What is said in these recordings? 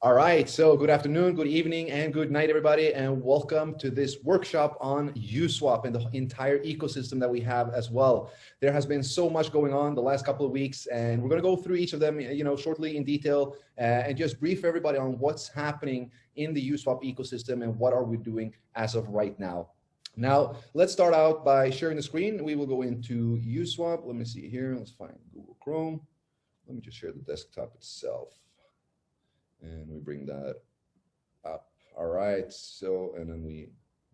All right, so good afternoon, good evening, and good night, everybody, and welcome to this workshop on USWAP and the entire ecosystem that we have as well. There has been so much going on the last couple of weeks, and we're going to go through each of them, shortly in detail, and just brief everybody on what's happening in the USWAP ecosystem and what are we doing as of right now. Now, let's start out by sharing the screen. We will go into USWAP. Let me see here. Let's find Google Chrome. Let me just share the desktop itself. And we bring that up. All right, so, and then we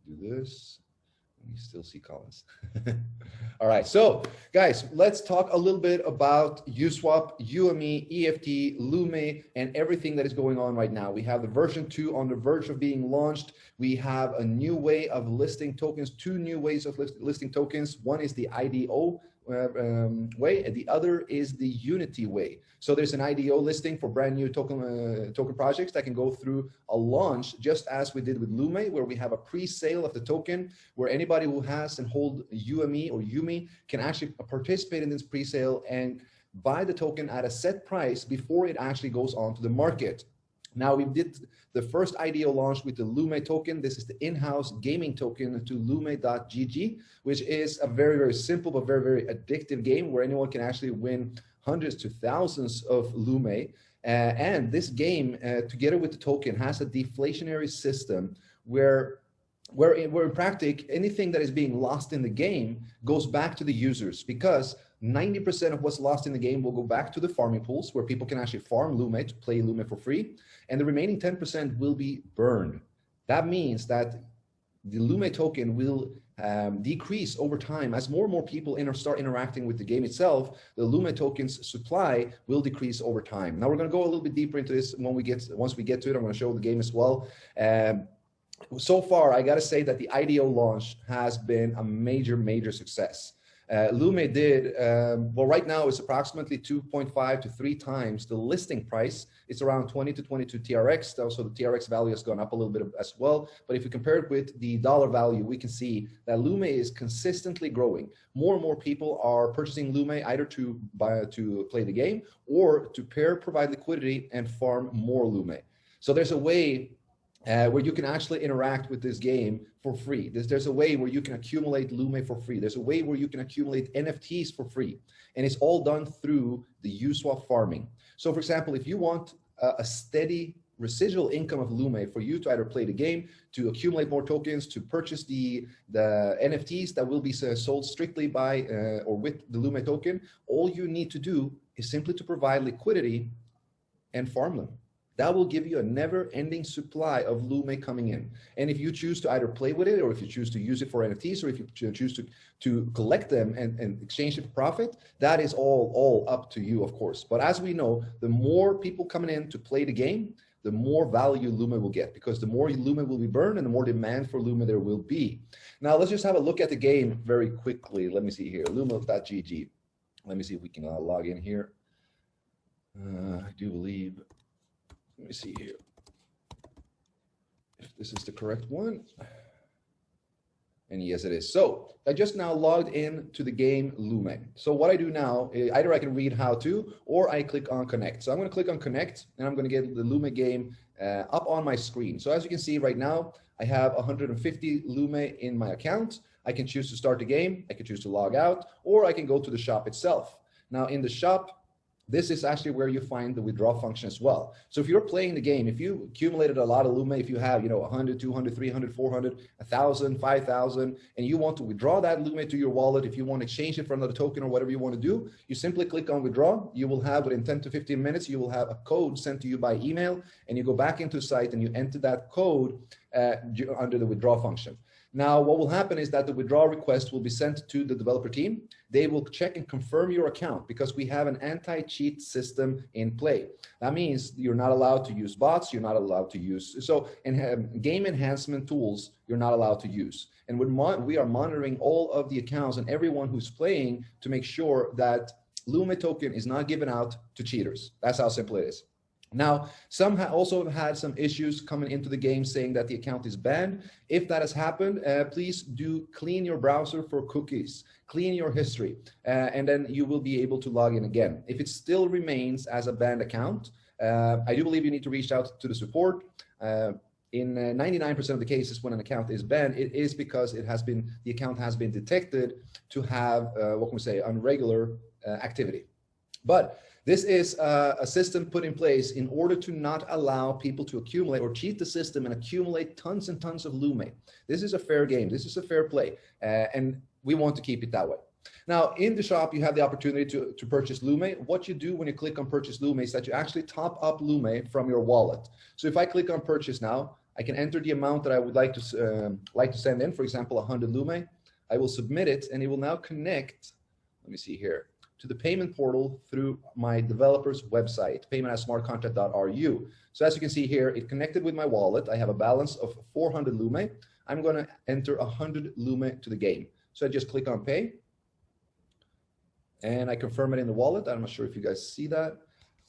do this. We still see Collins. All right, so guys, let's talk a little bit about USWAP, UME, EFT, Lume, and everything that is going on right now. We have the version 2 on the verge of being launched. We have a new way of listing tokens, two new ways of listing tokens. One is the IDO way, and the other is the Unity way. So there's an IDO listing for brand new token projects that can go through a launch, just as we did with Lume, where we have a pre-sale of the token, where anybody who has and hold UME or UME can actually participate in this pre-sale and buy the token at a set price before it actually goes on to the market. Now, we did the first IDO launch with the Lume token. This is the in-house gaming token to lume.gg, which is a very, very simple but very, very addictive game where anyone can actually win hundreds to thousands of Lume. And this game, together with the token, has a deflationary system where in practice, anything that is being lost in the game goes back to the users, because 90% of what's lost in the game will go back to the farming pools where people can actually farm Lume to play Lume for free. And the remaining 10% will be burned. That means that the Lume token will decrease over time as more and more people start interacting with the game itself. The Lume token's supply will decrease over time. Now we're going to go a little bit deeper into this once we get to it. I'm going to show the game as well. So far, I got to say that the IDO launch has been a major, major success. Lume did, well, right now it's approximately 2.5 to 3 times the listing price. It's around 20 to 22 TRX, so the TRX value has gone up a little bit as well. But if you compare it with the dollar value, we can see that Lume is consistently growing. More and more people are purchasing Lume either to play the game or to provide liquidity and farm more Lume. So there's a way where you can actually interact with this game for free. There's a way where you can accumulate Lume for free. There's a way where you can accumulate NFTs for free. And it's all done through the USWAP farming. So for example, if you want a steady residual income of Lume for you to either play the game, to accumulate more tokens, to purchase the NFTs that will be sold strictly by or with the Lume token, all you need to do is simply to provide liquidity and farm them. That will give you a never-ending supply of Lume coming in. And if you choose to either play with it, or if you choose to use it for NFTs, or if you choose to collect them and exchange it for profit, that is all up to you, of course. But as we know, the more people coming in to play the game, the more value Lume will get, because the more Lume will be burned and the more demand for Lume there will be. Now, let's just have a look at the game very quickly. Let me see here, lume.gg. Let me see if we can log in here. I do believe... Let me see here if this is the correct one. And yes, it is. So I just now logged in to the game Lume. So what I do now, either I can read how to, or I click on connect. So I'm going to click on connect, and I'm going to get the Lume game up on my screen. So as you can see right now, I have 150 Lume in my account. I can choose to start the game. I can choose to log out, or I can go to the shop itself. Now in the shop, this is actually where you find the withdraw function as well. So if you're playing the game, if you accumulated a lot of Lume, if you have, 100, 200, 300, 400, 1,000, 5,000, and you want to withdraw that Lume to your wallet, if you want to exchange it for another token or whatever you want to do, you simply click on withdraw. You will have, within 10 to 15 minutes, you will have a code sent to you by email, and you go back into the site and you enter that code under the withdraw function. Now, what will happen is that the withdrawal request will be sent to the developer team. They will check and confirm your account, because we have an anti-cheat system in play. That means you're not allowed to use bots. You're not allowed to use, game enhancement tools you're not allowed to use. And we are monitoring all of the accounts and everyone who's playing to make sure that Lume token is not given out to cheaters. That's how simple it is. Now, some also have had some issues coming into the game saying that the account is banned. If that has happened, please do clean your browser for cookies, clean your history, and then you will be able to log in again. If it still remains as a banned account, I do believe you need to reach out to the support. In 99% of the cases when an account is banned, it is because the account has been detected to have, what can we say, unregular activity. But this is a system put in place in order to not allow people to accumulate or cheat the system and accumulate tons and tons of Lume. This is a fair game. This is a fair play. And we want to keep it that way. Now, in the shop, you have the opportunity to purchase Lume. What you do when you click on purchase Lume is that you actually top up Lume from your wallet. So if I click on purchase now, I can enter the amount that I would like to send in, for example, 100 Lume. I will submit it, and it will now connect, let me see here, to the payment portal through my developer's website, payment@smartcontract.ru. So as you can see here, it connected with my wallet. I have a balance of 400 Lume. I'm going to enter 100 Lume to the game. So I just click on pay, and I confirm it in the wallet. I'm not sure if you guys see that,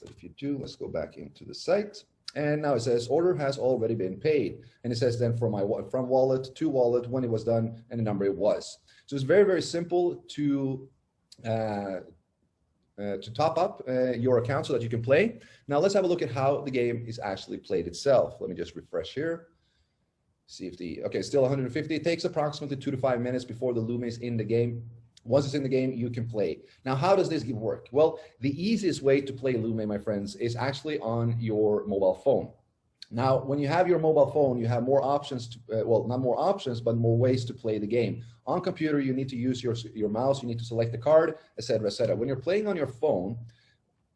but if you do, let's go back into the site. And now it says order has already been paid. And it says then from wallet to wallet when it was done and the number it was. So it's very, very simple to top up your account so that you can play. Now let's have a look at how the game is actually played itself. Let me just refresh here. See if okay, still 150. It takes approximately 2 to 5 minutes before the Lume is in the game. Once it's in the game, you can play. Now, how does this work? Well, the easiest way to play Lume, my friends, is actually on your mobile phone. Now, when you have your mobile phone, you have more options, well, not more options, but more ways to play the game. On computer, you need to use your mouse, you need to select the card, etc., etc. When you're playing on your phone,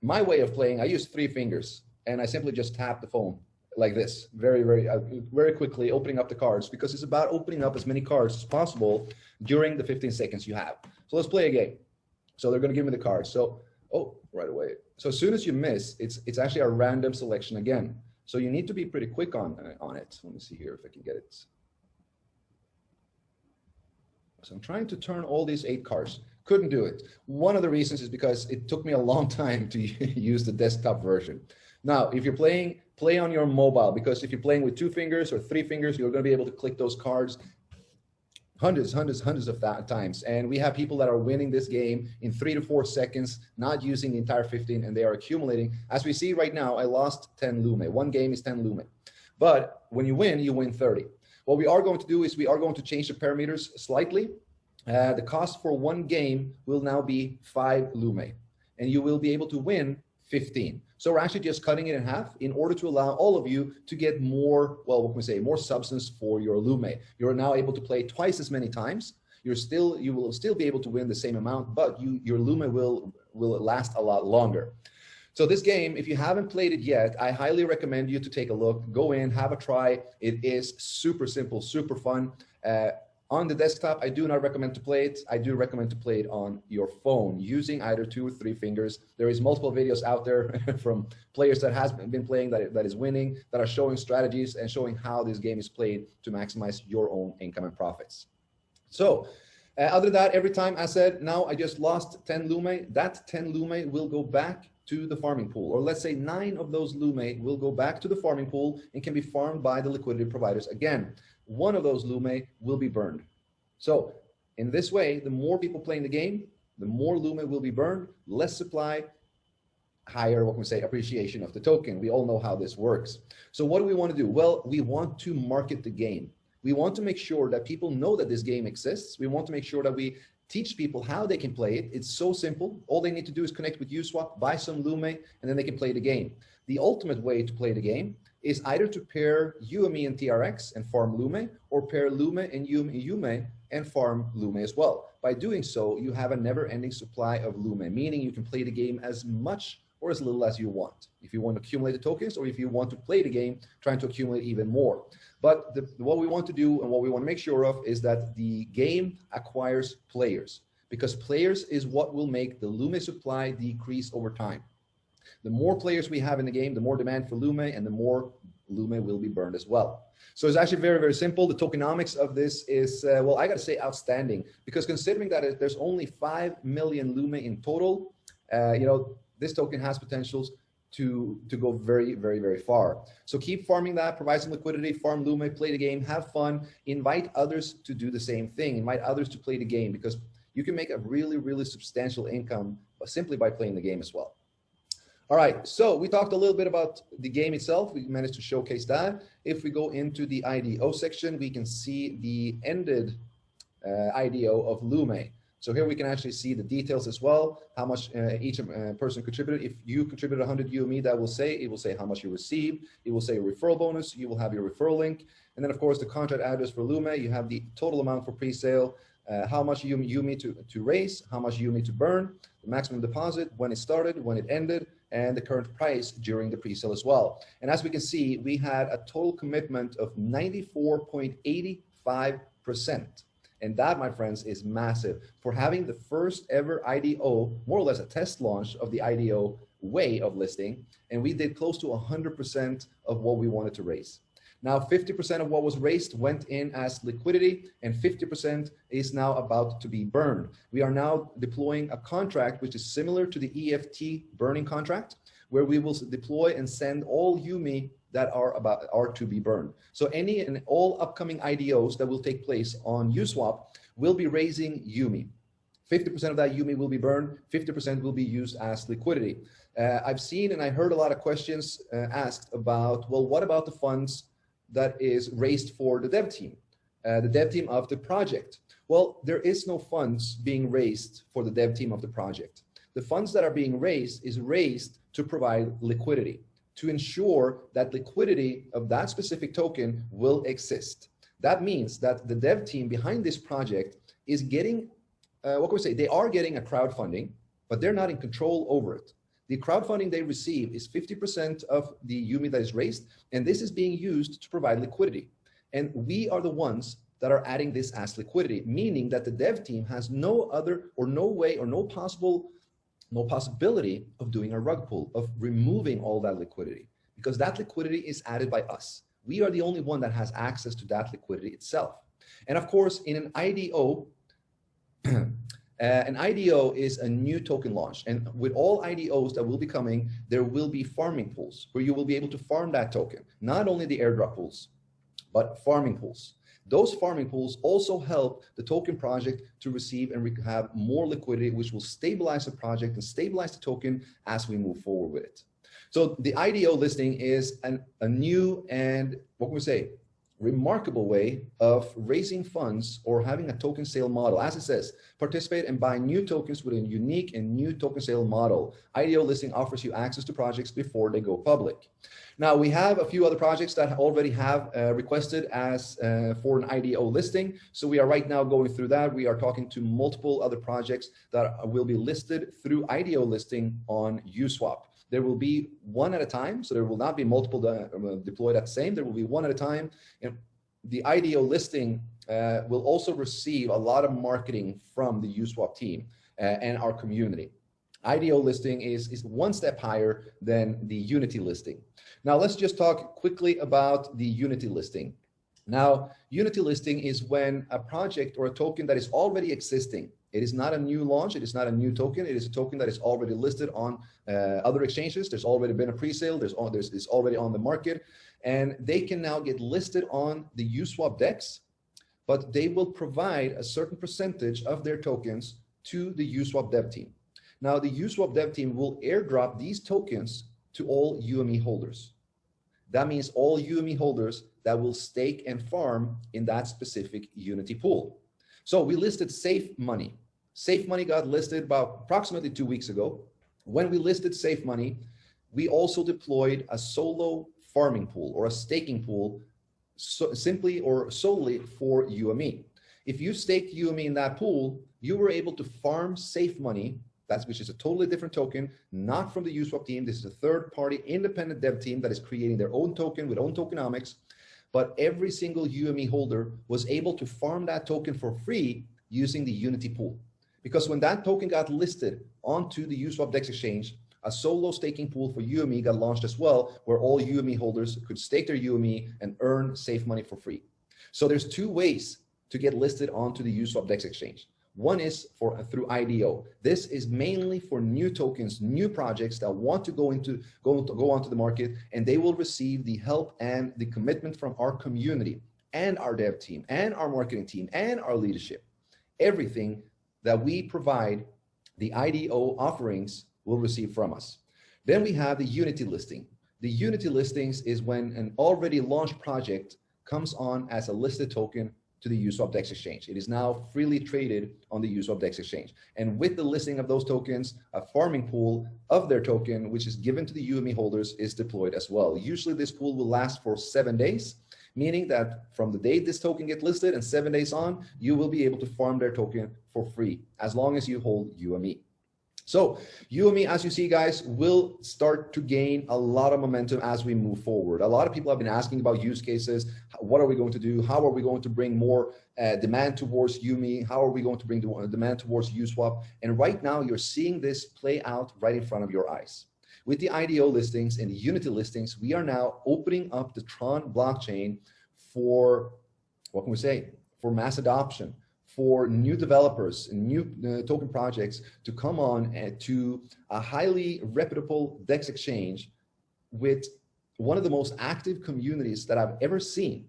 my way of playing, I use 3 fingers, and I simply just tap the phone like this, very, very quickly, opening up the cards, because it's about opening up as many cards as possible during the 15 seconds you have. So let's play a game. So they're going to give me the cards. So, oh, right away. So as soon as you miss, it's actually a random selection again. So you need to be pretty quick on it. Let me see here if I can get it. So I'm trying to turn all these 8 cards. Couldn't do it. One of the reasons is because it took me a long time to use the desktop version. Now, if you're playing, play on your mobile, because if you're playing with 2 fingers or 3 fingers, you're going to be able to click those cards hundreds of times. And we have people that are winning this game in 3 to 4 seconds, not using the entire 15, and they are accumulating. As we see right now, I lost 10 Lume. One game is 10 Lume. But when you win 30. What we are going to do is we are going to change the parameters slightly. The cost for one game will now be 5 Lume, and you will be able to win 15. So we're actually just cutting it in half in order to allow all of you to get more, well, what can we say, more substance for your Lume. You're now able to play twice as many times. You will still be able to win the same amount, but your Lume will last a lot longer. So this game, if you haven't played it yet, I highly recommend you to take a look, go in, have a try. It is super simple, super fun. On the desktop, I do not recommend to play it. I do recommend to play it on your phone using either 2 or 3 fingers. There is multiple videos out there from players that has been playing, that is winning, that are showing strategies and showing how this game is played to maximize your own income and profits. So other than that, every time I said, now I just lost 10 Lume, that 10 Lume will go back to the farming pool, or let's say 9 of those Lume will go back to the farming pool and can be farmed by the liquidity providers again. 1 of those Lume will be burned. So in this way, the more people playing the game, the more Lume will be burned, less supply, higher, what can we say, appreciation of the token. We all know how this works. So what do we want to do? Well, we want to market the game. We want to make sure that people know that this game exists. We want to make sure that we teach people how they can play it. It's so simple. All they need to do is connect with USWAP, buy some Lume, and then they can play the game. The ultimate way to play the game is either to pair UME and TRX and farm Lume, or pair Lume and UME and farm Lume as well. By doing so, you have a never-ending supply of Lume, meaning you can play the game as much or as little as you want. If you want to accumulate the tokens, or if you want to play the game, trying to accumulate even more. But what we want to do and what we want to make sure of is that the game acquires players, because players is what will make the Lume supply decrease over time. The more players we have in the game, the more demand for Lume, and the more Lume will be burned as well. So it's actually very, very simple. The tokenomics of this is, well, I got to say outstanding, because considering that there's only 5 million Lume in total, you know, this token has potentials to go very, very, very far. So keep farming that, provide some liquidity, farm Lume, play the game, have fun, invite others to do the same thing, invite others to play the game, because you can make a really, really substantial income simply by playing the game as well. All right, so we talked a little bit about the game itself. We managed to showcase that. If we go into the IDO section, we can see the ended IDO of Lume. So here we can actually see the details as well, how much each person contributed. If you contributed 100 UME, it will say how much you received. It will say referral bonus. You will have your referral link. And then, of course, the contract address for Lume. You have the total amount for pre-sale, how much UME to raise, how much UME to burn, the maximum deposit, when it started, when it ended, and the current price during the pre-sale as well. And as we can see, we had a total commitment of 94.85%. And that, my friends, is massive. For having the first ever IDO, more or less a test launch of the IDO way of listing, and we did close to 100% of what we wanted to raise. Now, 50% of what was raised went in as liquidity, and 50% is now about to be burned. We are now deploying a contract which is similar to the EFT burning contract, where we will deploy and send all UME that are to be burned. So any and all upcoming IDOs that will take place on USWAP will be raising UME. 50% of that UME will be burned, 50% will be used as liquidity. I've seen and I heard a lot of questions asked about, well, what about the funds that is raised for the dev team of the project? Well, there is no funds being raised for the dev team of the project. The funds that are being raised is raised to provide liquidity, to ensure that liquidity of that specific token will exist. That means that the dev team behind this project is getting, they are getting a crowdfunding, but they're not in control over it. The crowdfunding they receive is 50% of the UME that is raised, and this is being used to provide liquidity. And we are the ones that are adding this as liquidity, meaning that the dev team has no other or no way or no possibility of doing a rug pull, of removing all that liquidity, because that liquidity is added by us. We are the only one that has access to that liquidity itself. And of course, in an IDO, an IDO is a new token launch. And with all IDOs that will be coming, there will be farming pools where you will be able to farm that token, not only the airdrop pools, but farming pools. Those farming pools also help the token project to receive and have more liquidity, which will stabilize the project and stabilize the token as we move forward with it. So the IDO listing is a new and, remarkable way of raising funds or having a token sale model. As it says, participate and buy new tokens with a unique and new token sale model. IDO listing offers you access to projects before they go public. Now, we have a few other projects that already have requested as for an IDO listing. So we are right now going through that. We are talking to multiple other projects that will be listed through IDO listing on USWAP. There will be one at a time, so there will not be multiple deployed at the same. There will be one at a time. And the IDO listing will also receive a lot of marketing from the USWAP team and our community. IDO listing is one step higher than the Unity listing. Now, let's just talk quickly about the Unity listing. Now, Unity listing is when a project or a token that is already existing. It is not a new launch. It is not a new token. It is a token that is already listed on other exchanges. There's already been a pre-sale. It's already on the market. And they can now get listed on the USWAP DEX, but they will provide a certain percentage of their tokens to the USWAP dev team. Now, the USWAP dev team will airdrop these tokens to all UME holders. That means all UME holders that will stake and farm in that specific Unity pool. So we listed Safe Money. Safe Money got listed about approximately 2 weeks ago. When we listed Safe Money, we also deployed a solo farming pool or a staking pool simply or solely for UME. If you staked UME in that pool, you were able to farm Safe Money, which is a totally different token, not from the USWAP team. This is a third-party independent dev team that is creating their own token with own tokenomics. But every single UME holder was able to farm that token for free using the Unity pool. Because when that token got listed onto the USWAP DEX exchange, a solo staking pool for UME got launched as well, where all UME holders could stake their UME and earn Safe Money for free. So there's two ways to get listed onto the USWAP DEX exchange. One is through IDO. This is mainly for new tokens, new projects that want to go onto the market, and they will receive the help and the commitment from our community and our dev team and our marketing team and our leadership. Everything that we provide, the IDO offerings will receive from us. Then we have the Unity listing. The Unity listings is when an already launched project comes on as a listed token to the USWAP DEX exchange. It is now freely traded on the USWAP DEX exchange. And with the listing of those tokens, a farming pool of their token, which is given to the UME holders, is deployed as well. Usually this pool will last for 7 days, meaning that from the day this token gets listed and 7 days on, you will be able to farm their token for free as long as you hold UME. So UME, as you see, guys, will start to gain a lot of momentum as we move forward. A lot of people have been asking about use cases. What are we going to do? How are we going to bring more demand towards UME? How are we going to bring demand towards USWAP? And right now, you're seeing this play out right in front of your eyes. With the IDO listings and the Unity listings, we are now opening up the TRON blockchain for, what can we say, for mass adoption, for new developers and new token projects to come on to a highly reputable DEX exchange with one of the most active communities that I've ever seen.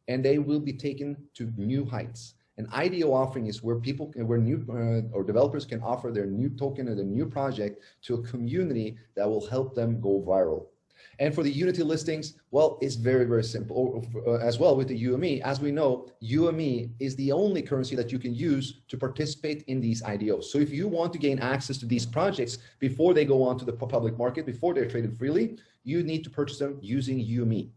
And they will be taken to new heights. An IDO offering is where new or developers can offer their new token or their new project to a community that will help them go viral. And for the Unity listings, well, it's very, very simple. As well with the UME, as we know, UME is the only currency that you can use to participate in these IDOs. So if you want to gain access to these projects before they go onto the public market, before they're traded freely, you need to purchase them using UME.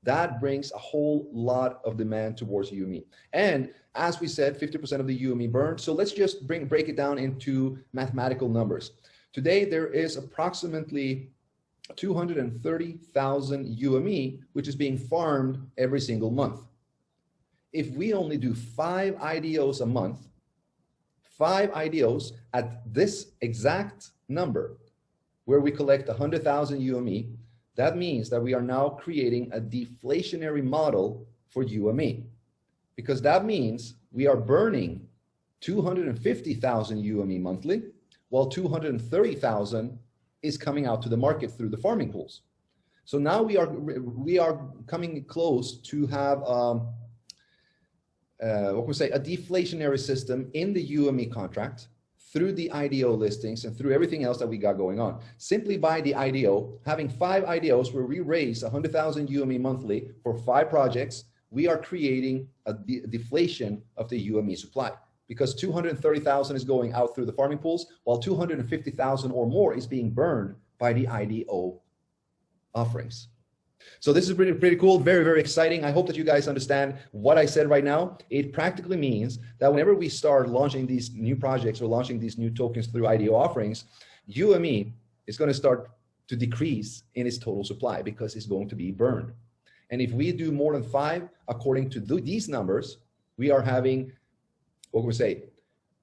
That brings a whole lot of demand towards UME. And as we said, 50% of the UME burned. So let's just break it down into mathematical numbers. Today, there is approximately 230,000 UME, which is being farmed every single month. If we only do 5 IDOs a month, 5 IDOs at this exact number, where we collect 100,000 UME, that means that we are now creating a deflationary model for UME, because that means we are burning 250,000 UME monthly, while 230,000 is coming out to the market through the farming pools. So now we are coming close to have what can we say, a deflationary system in the UME contract through the IDO listings and through everything else that we got going on. Simply by the IDO, having 5 IDOs where we raise 100,000 UME monthly for 5 projects, we are creating a deflation of the UME supply, because 230,000 is going out through the farming pools, while 250,000 or more is being burned by the IDO offerings. So this is pretty cool, very, very exciting. I hope that you guys understand what I said right now. It practically means that whenever we start launching these new projects or launching these new tokens through IDO offerings, UME is going to start to decrease in its total supply because it's going to be burned. And if we do more than 5, according to these numbers, we are having, what can we say,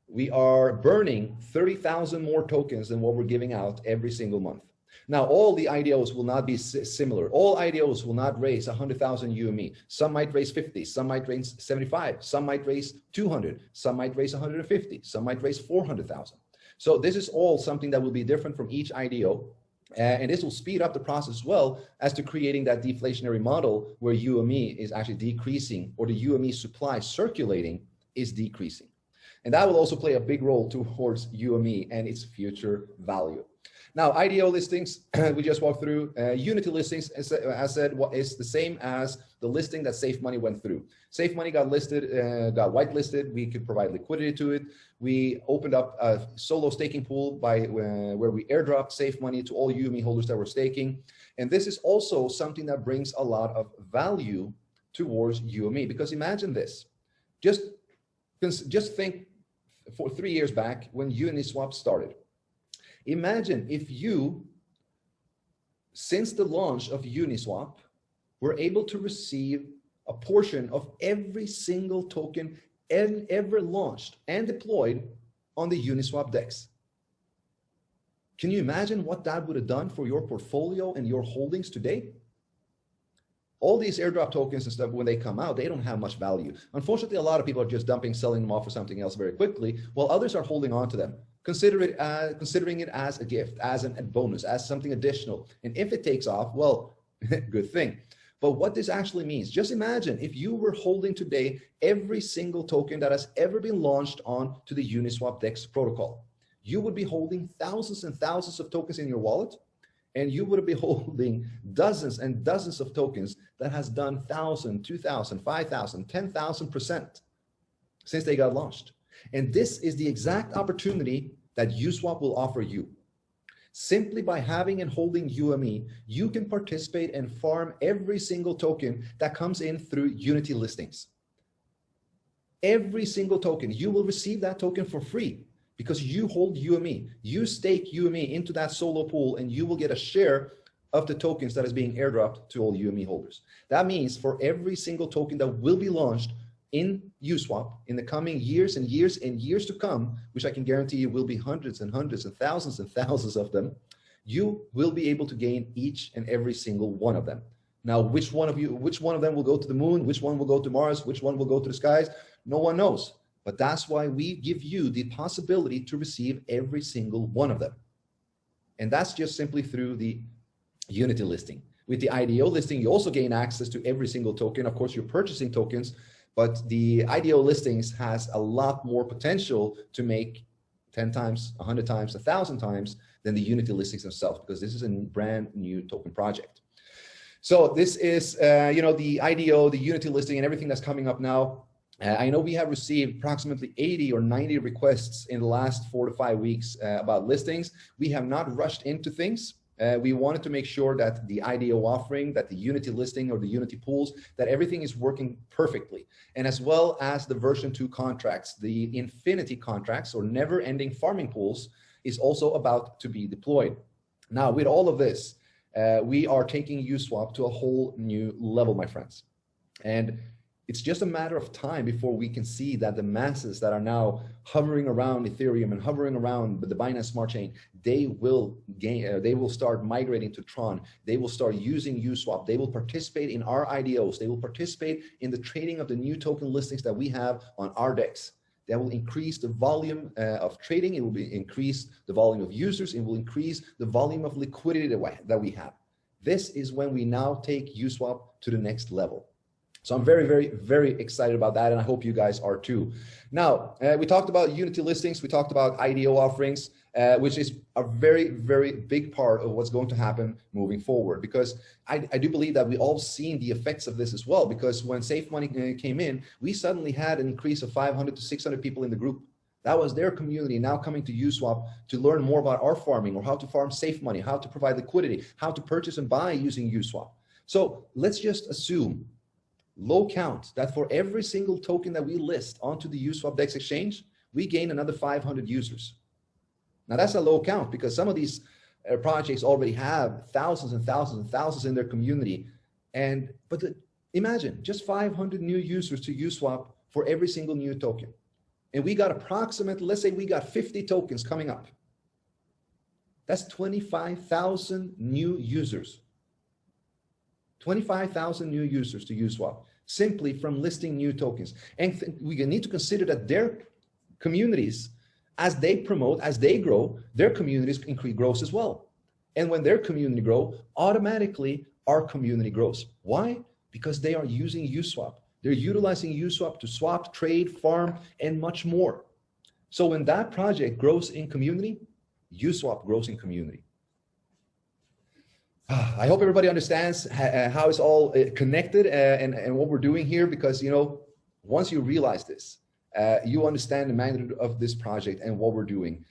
we are burning 30,000 more tokens than what we're giving out every single month. Now, all the IDOs will not be similar. All IDOs will not raise 100,000 UME. Some might raise 50, some might raise 75, some might raise 200, some might raise 150, some might raise 400,000. So this is all something that will be different from each IDO. And this will speed up the process as well as to creating that deflationary model where UME is actually decreasing, or the UME supply circulating is decreasing. And that will also play a big role towards UME and its future value. Now, IDO listings, we just walked through. Unity listings, as said, is the same as the listing that Safe Money went through. Safe Money got listed, got whitelisted. We could provide liquidity to it. We opened up a solo staking pool where we airdropped Safe Money to all UME holders that were staking. And this is also something that brings a lot of value towards UME, because imagine this. Just think for 3 years back when Uniswap started. Imagine if you, since the launch of Uniswap, were able to receive a portion of every single token ever launched and deployed on the Uniswap DEX. Can you imagine what that would have done for your portfolio and your holdings today? All these airdrop tokens and stuff, when they come out, they don't have much value. Unfortunately, a lot of people are just selling them off for something else very quickly, while others are holding on to them. Considering it as a gift, as a bonus, as something additional. And if it takes off, well, good thing. But what this actually means, just imagine if you were holding today every single token that has ever been launched on to the Uniswap DEX protocol. You would be holding thousands and thousands of tokens in your wallet. and you would be holding dozens and dozens of tokens that has done 1,000, 2,000, 5,000, 10,000% since they got launched. And this is the exact opportunity that USWAP will offer you. Simply by having and holding UME, you can participate and farm every single token that comes in through Unity listings. Every single token, you will receive that token for free because you hold UME. You stake UME into that solo pool and you will get a share of the tokens that is being airdropped to all UME holders. That means for every single token that will be launched in USWAP in the coming years and years and years to come, which I can guarantee you will be hundreds and hundreds and thousands of them, you will be able to gain each and every single one of them. Now, which one of them will go to the moon, which one will go to Mars, which one will go to the skies, no one knows. But that's why we give you the possibility to receive every single one of them. And that's just simply through the Unity listing. With the IDO listing, you also gain access to every single token. Of course, you're purchasing tokens, but the IDO listings has a lot more potential to make 10 times, 100 times, 1,000 times than the Unity listings themselves, because this is a brand new token project. So this is, the IDO, the Unity listing, and everything that's coming up now. I know we have received approximately 80 or 90 requests in the last 4 to 5 weeks about listings. We have not rushed into things. We wanted to make sure that the IDO offering, that the Unity listing or the Unity pools, that everything is working perfectly. And as well as the version 2 contracts, the infinity contracts or never-ending farming pools is also about to be deployed. Now, with all of this, we are taking USWAP to a whole new level, my friends. And it's just a matter of time before we can see that the masses that are now hovering around Ethereum and hovering around the Binance Smart Chain, they will start migrating to TRON. They will start using USWAP. They will participate in our IDOs. They will participate in the trading of the new token listings that we have on our DEX. That will increase the volume of trading. It will increase the volume of users. It will increase the volume of liquidity that we have. This is when we now take USWAP to the next level. So I'm very, very, very excited about that, and I hope you guys are too. Now, we talked about Unity listings, we talked about IDO offerings, which is a very, very big part of what's going to happen moving forward, because I do believe that we all seen the effects of this as well, because when Safe Money came in, we suddenly had an increase of 500 to 600 people in the group. That was their community now coming to USWAP to learn more about our farming, or how to farm Safe Money, how to provide liquidity, how to purchase and buy using USWAP. So let's just assume, low count, that for every single token that we list onto the USWAP DEX exchange, we gain another 500 users. Now that's a low count, because some of these projects already have thousands and thousands and thousands in their community. But imagine just 500 new users to USWAP for every single new token. And we got approximately, let's say we got 50 tokens coming up. That's 25,000 new users. 25,000 new users to USWAP simply from listing new tokens. And we need to consider that their communities, as they promote, as they grow, their communities grows as well. And when their community grows, automatically our community grows. Why? Because they are using USWAP. They're utilizing USWAP to swap, trade, farm, and much more. So when that project grows in community, USWAP grows in community. I hope everybody understands how it's all connected and what we're doing here, because, once you realize this, you understand the magnitude of this project and what we're doing,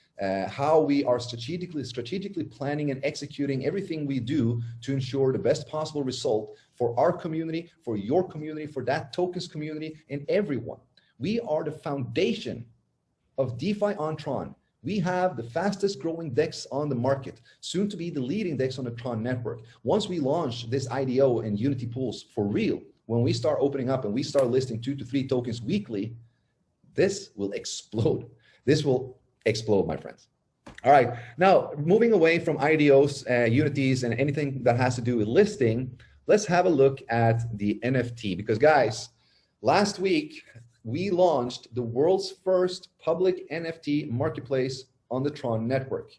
how we are strategically planning and executing everything we do to ensure the best possible result for our community, for your community, for that tokens community, and everyone. We are the foundation of DeFi on TRON. We have the fastest growing DEX on the market, soon to be the leading DEX on the TRON network. Once we launch this IDO and Unity pools for real, when we start opening up and we start listing 2 to 3 tokens weekly, this will explode. This will explode, my friends. All right, now moving away from IDOs, Unities, and anything that has to do with listing, let's have a look at the NFT, because guys, last week, we launched the world's first public NFT marketplace on the TRON network.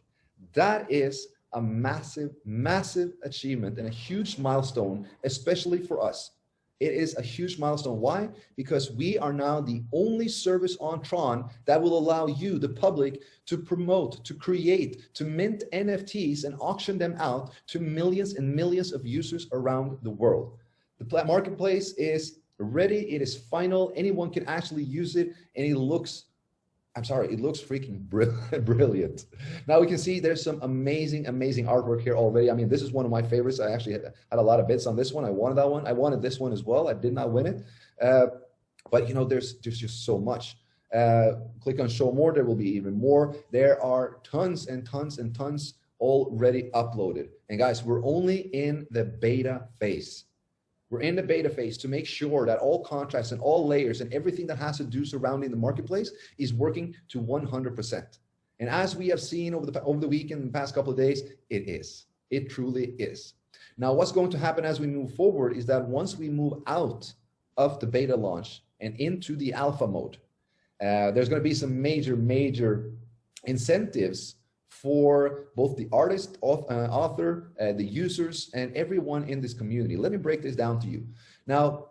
That is a massive, massive achievement and a huge milestone, especially for us. It is a huge milestone. Why? Because we are now the only service on Tron that will allow you, the public, to promote, to create, to mint NFTs and auction them out to millions and millions of users around the world. The marketplace is ready. It is final. Anyone can actually use it, and it looks freaking brilliant. Now we can see there's some amazing artwork here already. I mean, this is one of my favorites. I actually had a lot of bits on this one. I wanted that one. I wanted this one as well. I did not win it. But you know, there's just so much. Click on show more. There will be even more. There are tons and tons and tons already uploaded. And guys, we're only in the beta phase. We're in the beta phase to make sure that all contracts and all layers and everything that has to do surrounding the marketplace is working to 100%. And as we have seen over the week and the past couple of days, it is. It truly is. Now, what's going to happen as we move forward is that once we move out of the beta launch and into the alpha mode, there's going to be some major incentives for both the artist, author, the users, and everyone in this community. Let me break this down to you. Now,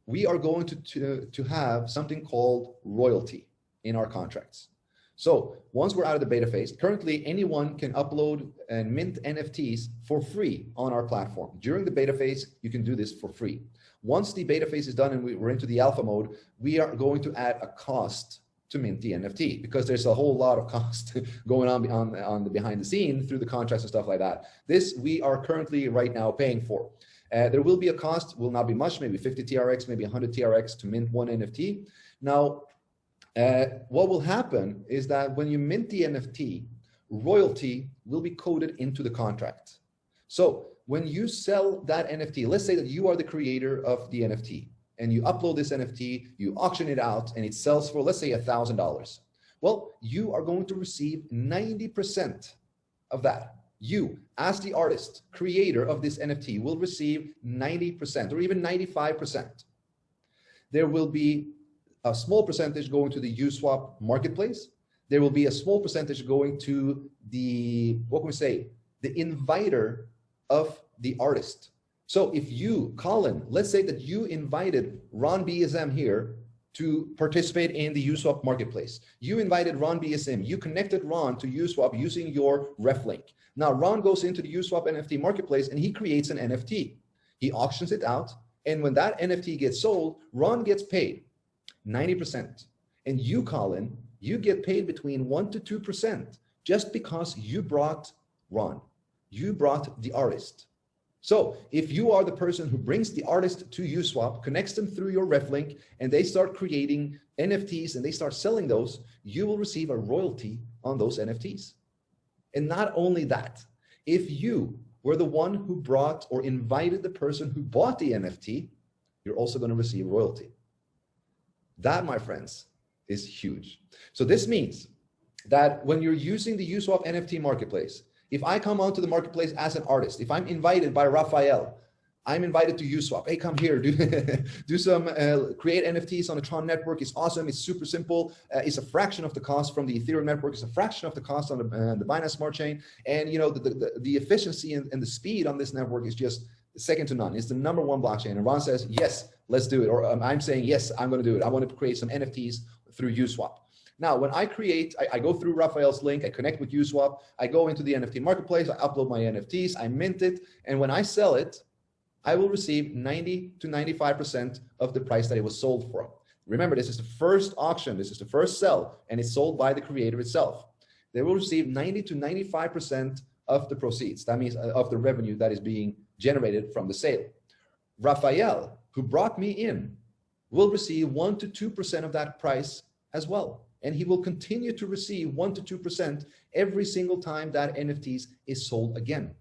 we are going to have something called royalty in our contracts. So once we're out of the beta phase, currently anyone can upload and mint NFTs for free on our platform. During the beta phase, you can do this for free. Once the beta phase is done and we're into the alpha mode, we are going to add a cost to mint the NFT, because there's a whole lot of cost going on the behind the scene through the contracts and stuff like that. This we are currently right now paying for. There will be a cost, will not be much, maybe 50 TRX, maybe 100 TRX to mint one NFT. Now, what will happen is that when you mint the NFT, royalty will be coded into the contract. So when you sell that NFT, let's say that you are the creator of the NFT, and you upload this NFT, you auction it out, and it sells for, let's say, $1,000. Well, you are going to receive 90% of that. You, as the artist, creator of this NFT, will receive 90% or even 95%. There will be a small percentage going to the USWAP marketplace. There will be a small percentage going to the, what can we say, the inviter of the artist. So if you, Colin, let's say that you invited Ron BSM here to participate in the USWAP marketplace. You invited Ron BSM. You connected Ron to USWAP using your ref link. Now Ron goes into the USWAP NFT marketplace and he creates an NFT. He auctions it out. And when that NFT gets sold, Ron gets paid 90%. And you, Colin, you get paid between 1% to 2% just because you brought Ron. You brought the artist. So if you are the person who brings the artist to USWAP, connects them through your ref link, and they start creating NFTs and they start selling those, you will receive a royalty on those NFTs. And not only that, if you were the one who brought or invited the person who bought the NFT, you're also going to receive royalty. That, my friends, is huge. So this means that when you're using the USWAP NFT marketplace, if I come onto the marketplace as an artist, if I'm invited by Raphael, I'm invited to USWAP. Hey, come here, do some, create NFTs on the TRON network. It's awesome. It's super simple. It's a fraction of the cost from the Ethereum network. It's a fraction of the cost on the Binance Smart Chain. And you know, the efficiency and the speed on this network is just second to none. It's the #1 blockchain. And Ron says, yes, let's do it. Or I'm saying, yes, I'm going to do it. I want to create some NFTs through USWAP. Now, when I create, I go through Raphael's link, I connect with USWAP, I go into the NFT marketplace, I upload my NFTs, I mint it, and when I sell it, I will receive 90 to 95% of the price that it was sold for. Remember, this is the first auction, this is the first sell, and it's sold by the creator itself. They will receive 90 to 95% of the proceeds. That means of the revenue that is being generated from the sale. Raphael, who brought me in, will receive 1 to 2% of that price as well. And he will continue to receive 1 to 2% every single time that NFTs is sold again.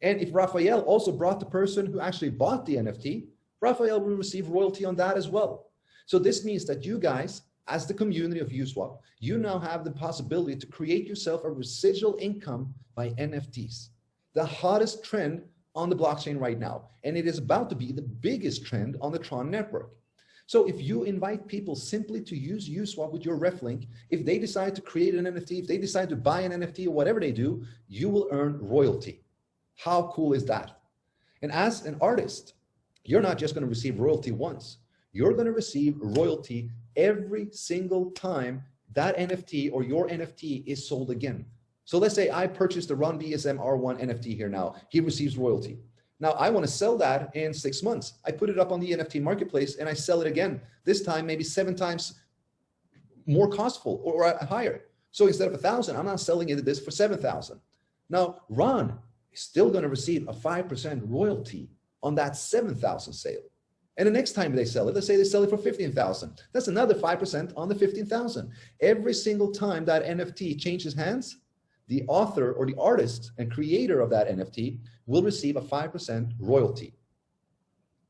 And if Raphael also brought the person who actually bought the NFT, Raphael will receive royalty on that as well. So this means that you guys, as the community of USWAP, you now have the possibility to create yourself a residual income by NFTs, the hottest trend on the blockchain right now. And it is about to be the biggest trend on the TRON network. So if you invite people simply to use USWAP with your ref link, if they decide to create an NFT, if they decide to buy an NFT or whatever they do, you will earn royalty. How cool is that? And as an artist, you're not just going to receive royalty once. You're going to receive royalty every single time that NFT or your NFT is sold again. So let's say I purchased the Ron BSM R1 NFT here now. He receives royalty. Now I want to sell that in 6 months. I put it up on the NFT marketplace and I sell it again. This time maybe 7 times more costful or higher. So instead of 1,000, I'm now selling it this for 7,000. Now Ron is still going to receive a 5% royalty on that 7,000 sale. And the next time they sell it, let's say they sell it for 15,000. That's another 5% on the 15,000. Every single time that NFT changes hands, the author or the artist and creator of that NFT will receive a 5% royalty.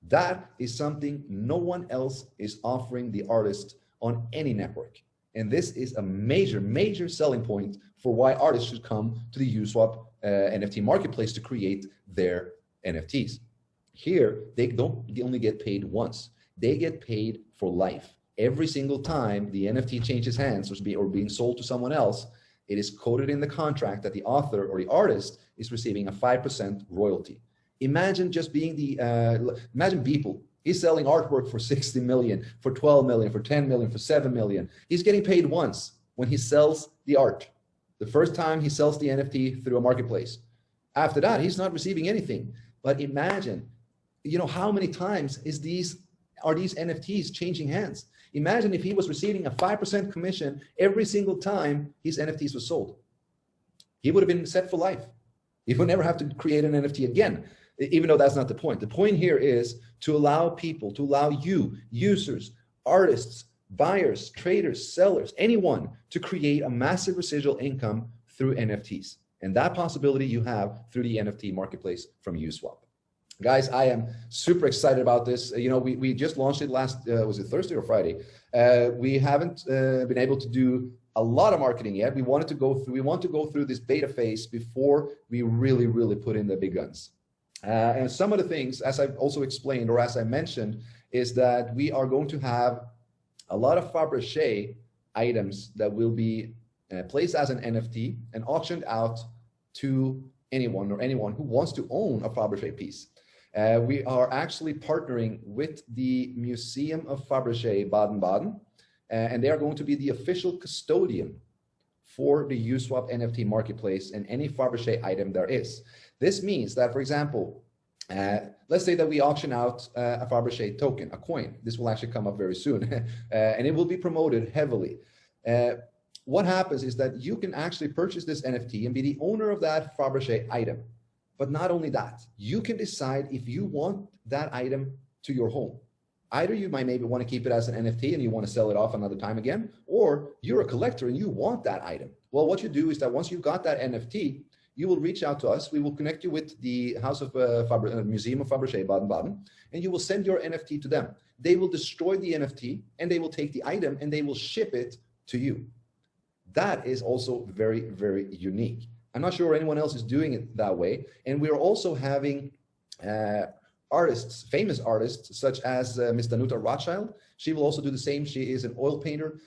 That is something no one else is offering the artist on any network. And this is a major, major selling point for why artists should come to the USWAP NFT marketplace to create their NFTs. Here, they only get paid once. They get paid for life. Every single time the NFT changes hands or being sold to someone else, it is coded in the contract that the author or the artist is receiving a 5% royalty. Imagine just being imagine Beeple. He's selling artwork for 60 million, for 12 million, for 10 million, for 7 million. He's getting paid once when he sells the art. The first time he sells the NFT through a marketplace. After that, he's not receiving anything. But imagine, how many times are these NFTs changing hands? Imagine if he was receiving a 5% commission every single time his NFTs were sold. He would have been set for life. He would never have to create an NFT again, even though that's not the point. The point here is to allow people, to allow you, users, artists, buyers, traders, sellers, anyone to create a massive residual income through NFTs. And that possibility you have through the NFT marketplace from USWAP. Guys, I am super excited about this. We just launched it last, was it Thursday or Friday? We haven't been able to do a lot of marketing yet. We want to go through this beta phase before we really put in the big guns. And some of the things, as I've also explained, or as I mentioned, is that we are going to have a lot of Fabergé items that will be placed as an NFT and auctioned out to anyone who wants to own a Fabergé piece. We are actually partnering with the Museum of Fabergé Baden-Baden, and they are going to be the official custodian for the USWAP NFT marketplace and any Fabergé item there is. This means that, for example, let's say that we auction out a Fabergé token, a coin. This will actually come up very soon, and it will be promoted heavily. What happens is that you can actually purchase this NFT and be the owner of that Fabergé item. But not only that, you can decide if you want that item to your home. Either you might maybe want to keep it as an NFT and you want to sell it off another time again, or you're a collector and you want that item. Well, what you do is that once you've got that NFT, you will reach out to us. We will connect you with the Museum of Fabergé Baden-Baden, and you will send your NFT to them. They will destroy the NFT and they will take the item and they will ship it to you. That is also very, very unique. I'm not sure anyone else is doing it that way. And we're also having artists, famous artists, such as Ms. Danuta Rothschild. She will also do the same. She is an oil painter.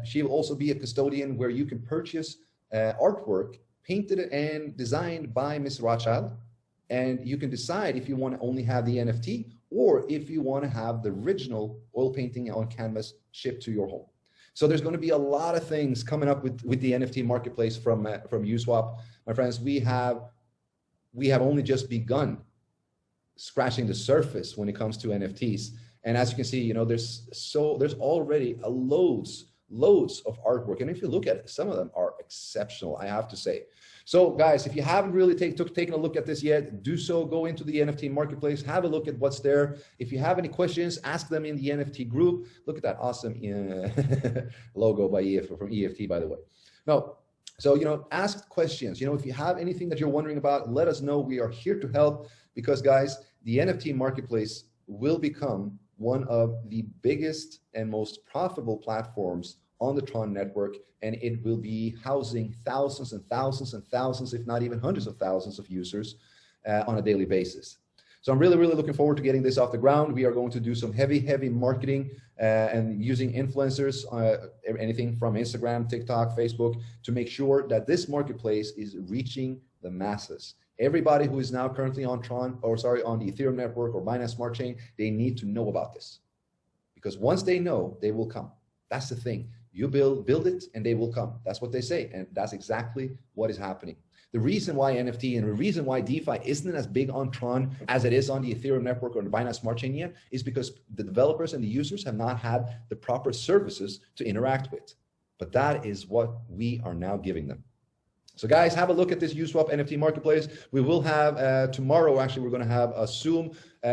She will also be a custodian where you can purchase artwork painted and designed by Ms. Rothschild. And you can decide if you want to only have the NFT or if you want to have the original oil painting on canvas shipped to your home. So there's going to be a lot of things coming up with the NFT marketplace from USWAP. My friends, we have only just begun scratching the surface when it comes to NFTs. And as you can see, there's already loads of artwork. And if you look at it, some of them are exceptional, I have to say. So guys, if you haven't really taken a look at this yet, do so. Go into the NFT marketplace, have a look at what's there. If you have any questions, ask them in the NFT group. Look at that awesome logo by from EFT, by the way. No, so ask questions. If you have anything that you're wondering about, let us know. We are here to help because, guys, the NFT marketplace will become one of the biggest and most profitable platforms on the TRON network, and it will be housing thousands and thousands and thousands, if not even hundreds of thousands of users on a daily basis. So I'm really looking forward to getting this off the ground. We are going to do some heavy marketing and using influencers, anything from Instagram, TikTok, Facebook, to make sure that this marketplace is reaching the masses. Everybody who is now currently on Tron, or sorry, on the Ethereum network or Binance Smart Chain, they need to know about this. Because once they know, they will come. That's the thing. You build it and they will come. That's what they say. And that's exactly what is happening. The reason why NFT and the reason why DeFi isn't as big on Tron as it is on the Ethereum network or the Binance Smart Chain yet is because the developers and the users have not had the proper services to interact with. But that is what we are now giving them. So guys, have a look at this USWAP NFT marketplace. We will have tomorrow, actually, we're going to have a Zoom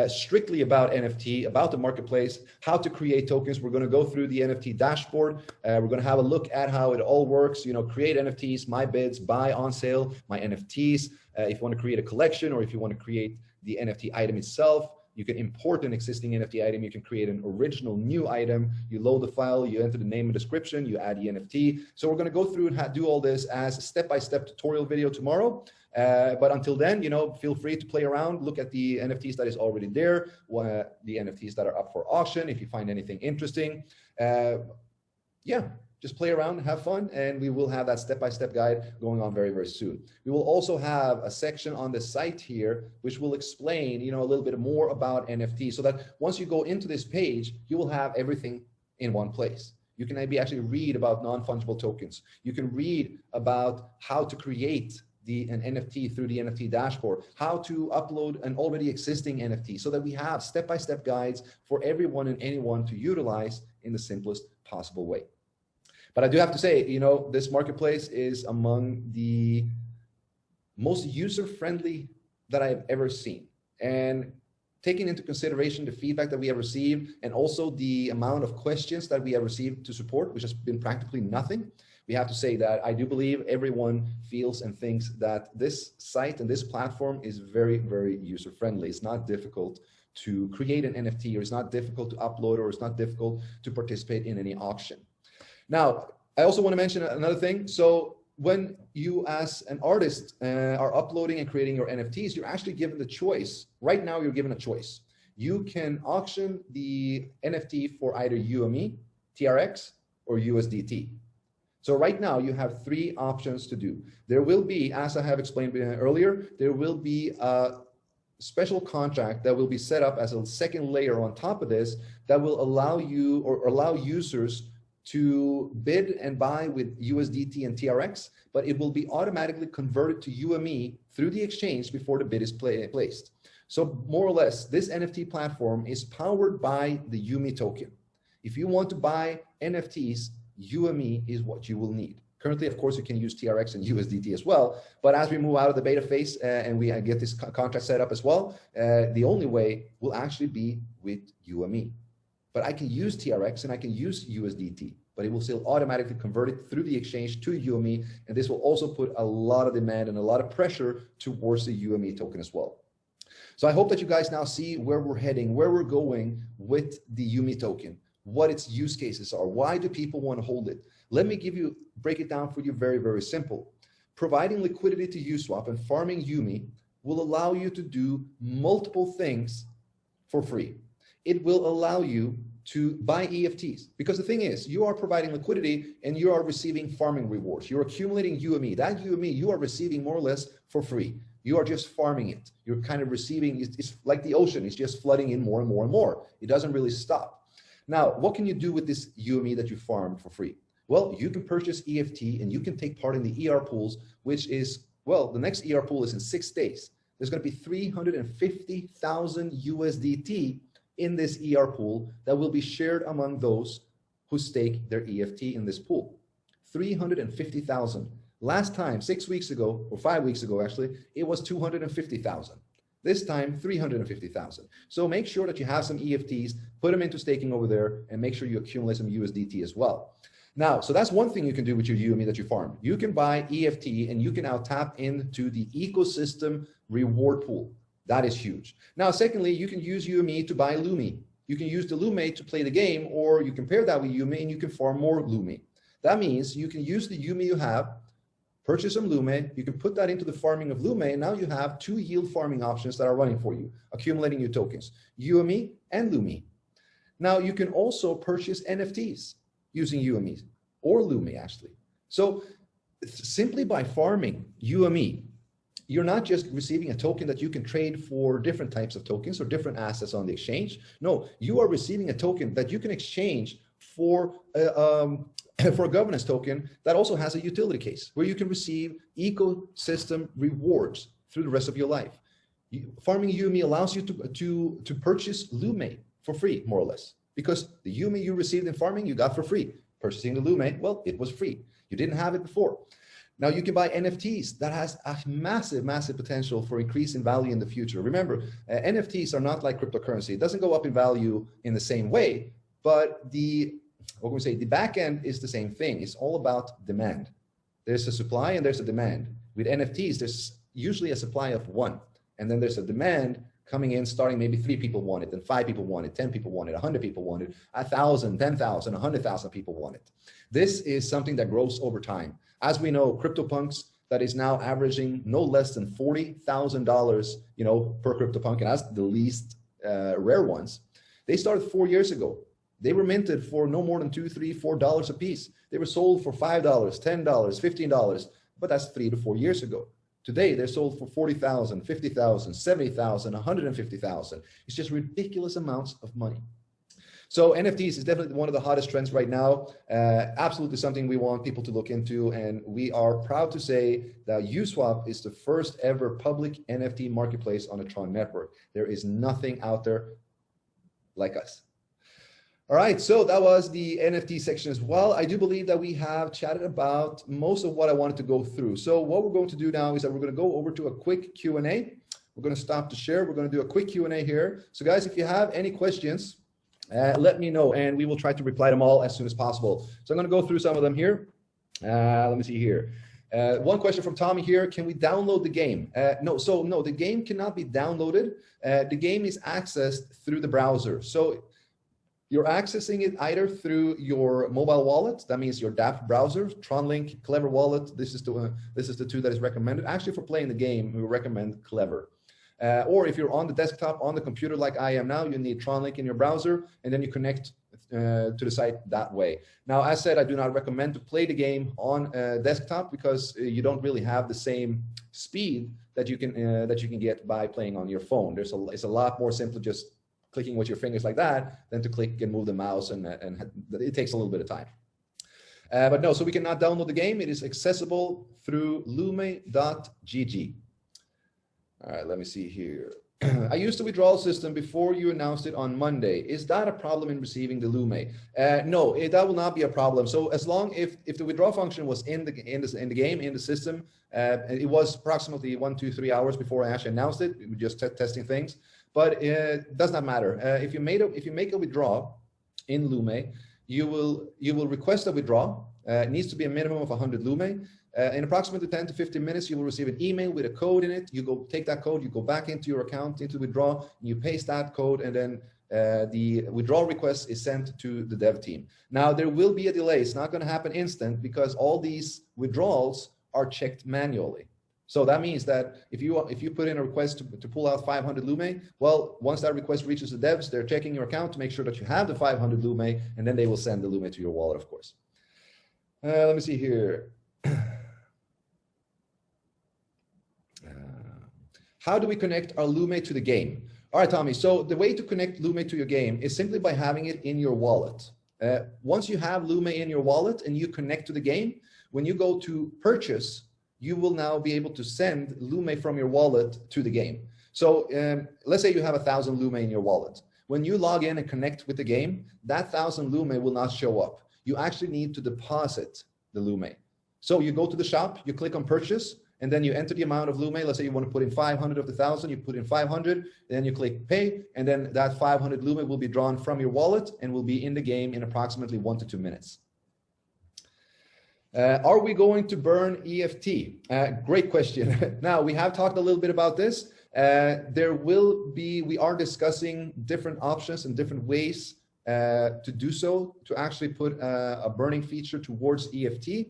strictly about NFT, about the marketplace, how to create tokens. We're going to go through the NFT dashboard. We're going to have a look at how it all works, you know, create NFTs, my bids, buy on sale, my NFTs. If you want to create a collection or if you want to create the NFT item itself, you can import an existing NFT item. You can create an original new item. You load the file, you enter the name and description, you add the NFT. So we're going to go through and do all this as a step-by-step tutorial video tomorrow. But until then, you know, feel free to play around, look at the NFTs that is already there, the NFTs that are up for auction, if you find anything interesting. Yeah. Just play around, have fun, and we will have that step-by-step guide going on very, very soon. We will also have a section on the site here which will explain, you know, a little bit more about NFT, so that once you go into this page, you will have everything in one place. You can maybe actually read about non-fungible tokens. You can read about how to create an NFT through the NFT dashboard, how to upload an already existing NFT, so that we have step-by-step guides for everyone and anyone to utilize in the simplest possible way. But I do have to say, you know, this marketplace is among the most user-friendly that I've ever seen. And taking into consideration the feedback that we have received and also the amount of questions that we have received to support, which has been practically nothing, we have to say that I do believe everyone feels and thinks that this site and this platform is very, very user-friendly. It's not difficult to create an NFT, or it's not difficult to upload, or it's not difficult to participate in any auction. Now, I also want to mention another thing. So when you as an artist are uploading and creating your NFTs, you're actually given the choice. Right now, you're given a choice. You can auction the NFT for either UME, TRX, or USDT. So right now, you have three options to do. There will be, as I have explained earlier, there will be a special contract that will be set up as a second layer on top of this that will allow you or allow users to bid and buy with USDT and TRX, but it will be automatically converted to UME through the exchange before the bid is placed. So more or less, this NFT platform is powered by the UME token. If you want to buy NFTs, UME is what you will need. Currently, of course, you can use TRX and USDT as well, but as we move out of the beta phase and we get this contract set up as well, the only way will actually be with UME. But I can use TRX and I can use USDT, but it will still automatically convert it through the exchange to UME, and this will also put a lot of demand and a lot of pressure towards the UME token as well. So I hope that you guys now see where we're heading, where we're going with the UME token, what its use cases are, why do people want to hold it. Let me break it down for you very, very simple. Providing liquidity to USWAP and farming UME will allow you to do multiple things for free. It will allow you to buy EFTs, because the thing is, you are providing liquidity and you are receiving farming rewards. You're accumulating UME. That UME you are receiving more or less for free. You are just farming it. You're kind of receiving, it's like the ocean. It's just flooding in more and more and more. It doesn't really stop. Now, what can you do with this UME that you farmed for free? Well, you can purchase EFT and you can take part in the ER pools, which is, well, the next ER pool is in 6 days. There's going to be 350,000 USDT in this ER pool that will be shared among those who stake their EFT in this pool. 350,000. Last time, 6 weeks ago, or 5 weeks ago actually, it was 250,000. This time, 350,000. So make sure that you have some EFTs, put them into staking over there, and make sure you accumulate some USDT as well. Now, so that's one thing you can do with your UME that you farm. You can buy EFT and you can now tap into the ecosystem reward pool. That is huge. Now, secondly, you can use UME to buy Lumi. You can use the Lume to play the game, or you can pair that with UME and you can farm more Lumi. That means you can use the UME you have, purchase some Lume, you can put that into the farming of Lume, and now you have 2 yield farming options that are running for you, accumulating your tokens, UME and Lumi. Now, you can also purchase NFTs using UME or Lumi, actually. So simply by farming UME you're not just receiving a token that you can trade for different types of tokens or different assets on the exchange. No, you are receiving a token that you can exchange for for a governance token that also has a utility case where you can receive ecosystem rewards through the rest of your life. Farming UME allows you to purchase Lume for free, more or less, because the UME you received in farming, you got for free. Purchasing the Lume, well, it was free. You didn't have it before. Now you can buy NFTs. That has a massive, massive potential for increase in value in the future. Remember, NFTs are not like cryptocurrency. It doesn't go up in value in the same way, but the back end is the same thing. It's all about demand. There's a supply and there's a demand. With NFTs, there's usually a supply of one, and then there's a demand coming in, starting maybe 3 people want it, then 5 people want it, 10 people want it, 100 people want it, 1,000, 10,000, 100,000 people want it. This is something that grows over time. As we know, CryptoPunks that is now averaging no less than $40,000, per CryptoPunk, and that's the least rare ones. They started 4 years ago. They were minted for no more than $2, $3, $4 a piece. They were sold for $5, $10, $15, but that's 3 to 4 years ago. Today, they're sold for $40,000, $50,000, $70,000, $150,000. It's just ridiculous amounts of money. So NFTs is definitely one of the hottest trends right now. Absolutely something we want people to look into. And we are proud to say that USWAP is the first ever public NFT marketplace on the TRON network. There is nothing out there like us. All right, so that was the NFT section as well. I do believe that we have chatted about most of what I wanted to go through. So what we're going to do now is that we're going to go over to a quick Q&A. We're going to stop the share. We're going to do a quick Q&A here. So guys, if you have any questions, let me know, and we will try to reply them all as soon as possible. So I'm going to go through some of them here. Let me see here. One question from Tommy here. Can we download the game? No, the game cannot be downloaded. The game is accessed through the browser. So you're accessing it either through your mobile wallet. That means your dApp browser, TronLink, Clever Wallet. This is the two that is recommended. Actually, for playing the game, we recommend Clever. Or if you're on the desktop, on the computer like I am now, you need TronLink in your browser, and then you connect to the site that way. Now, as said, I do not recommend to play the game on desktop because you don't really have the same speed that you can get by playing on your phone. It's a lot more simple just clicking with your fingers like that than to click and move the mouse, and it takes a little bit of time. But no, so we cannot download the game. It is accessible through lume.gg. All right, let me see here. I used the withdrawal system before you announced it on Monday. Is that a problem in receiving the Lume? No, that will not be a problem. So as long if the withdraw function was in the game, in the system, it was approximately 1, 2, 3 hours before I actually announced it. We were just testing things, but it does not matter. If you make a withdraw in Lume, you will request a withdrawal. It needs to be a minimum of 100 Lume. In approximately 10 to 15 minutes, you will receive an email with a code in it. You go take that code, you go back into your account, into withdraw, and you paste that code, and then the withdrawal request is sent to the dev team. Now, there will be a delay. It's not going to happen instant because all these withdrawals are checked manually. So that means that if you put in a request to pull out 500 Lume, well, once that request reaches the devs, they're checking your account to make sure that you have the 500 Lume, and then they will send the Lume to your wallet, of course. Let me see here. How do we connect our Lume to the game? All right, Tommy. So the way to connect Lume to your game is simply by having it in your wallet. Once you have Lume in your wallet and you connect to the game, when you go to purchase, you will now be able to send Lume from your wallet to the game. So let's say you have 1,000 Lume in your wallet. When you log in and connect with the game, that 1,000 Lume will not show up. You actually need to deposit the Lume. So you go to the shop, you click on purchase, and then you enter the amount of Lume. Let's say you want to put in 500 of the 1,000, you put in 500, and then you click pay, and then that 500 Lume will be drawn from your wallet and will be in the game in approximately 1 to 2 minutes. Are we going to burn EFT? Great question. Now, we have talked a little bit about this. We are discussing different options and different ways to do so, to actually put a burning feature towards EFT.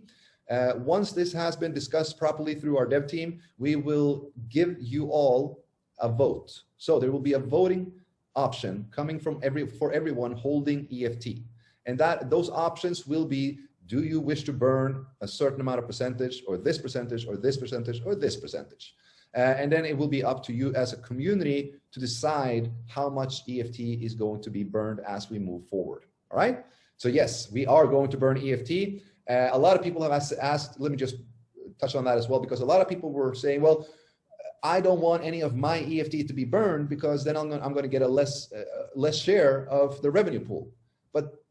Once this has been discussed properly through our dev team, we will give you all a vote. So there will be a voting option coming from for everyone holding EFT. And those options will be, do you wish to burn a certain amount of percentage, or this percentage, or this percentage, or this percentage? And then it will be up to you as a community to decide how much EFT is going to be burned as we move forward. All right. So yes, we are going to burn EFT. A lot of people have asked, let me just touch on that as well, because a lot of people were saying, well, I don't want any of my EFT to be burned because then I'm going to get a less share of the revenue pool. But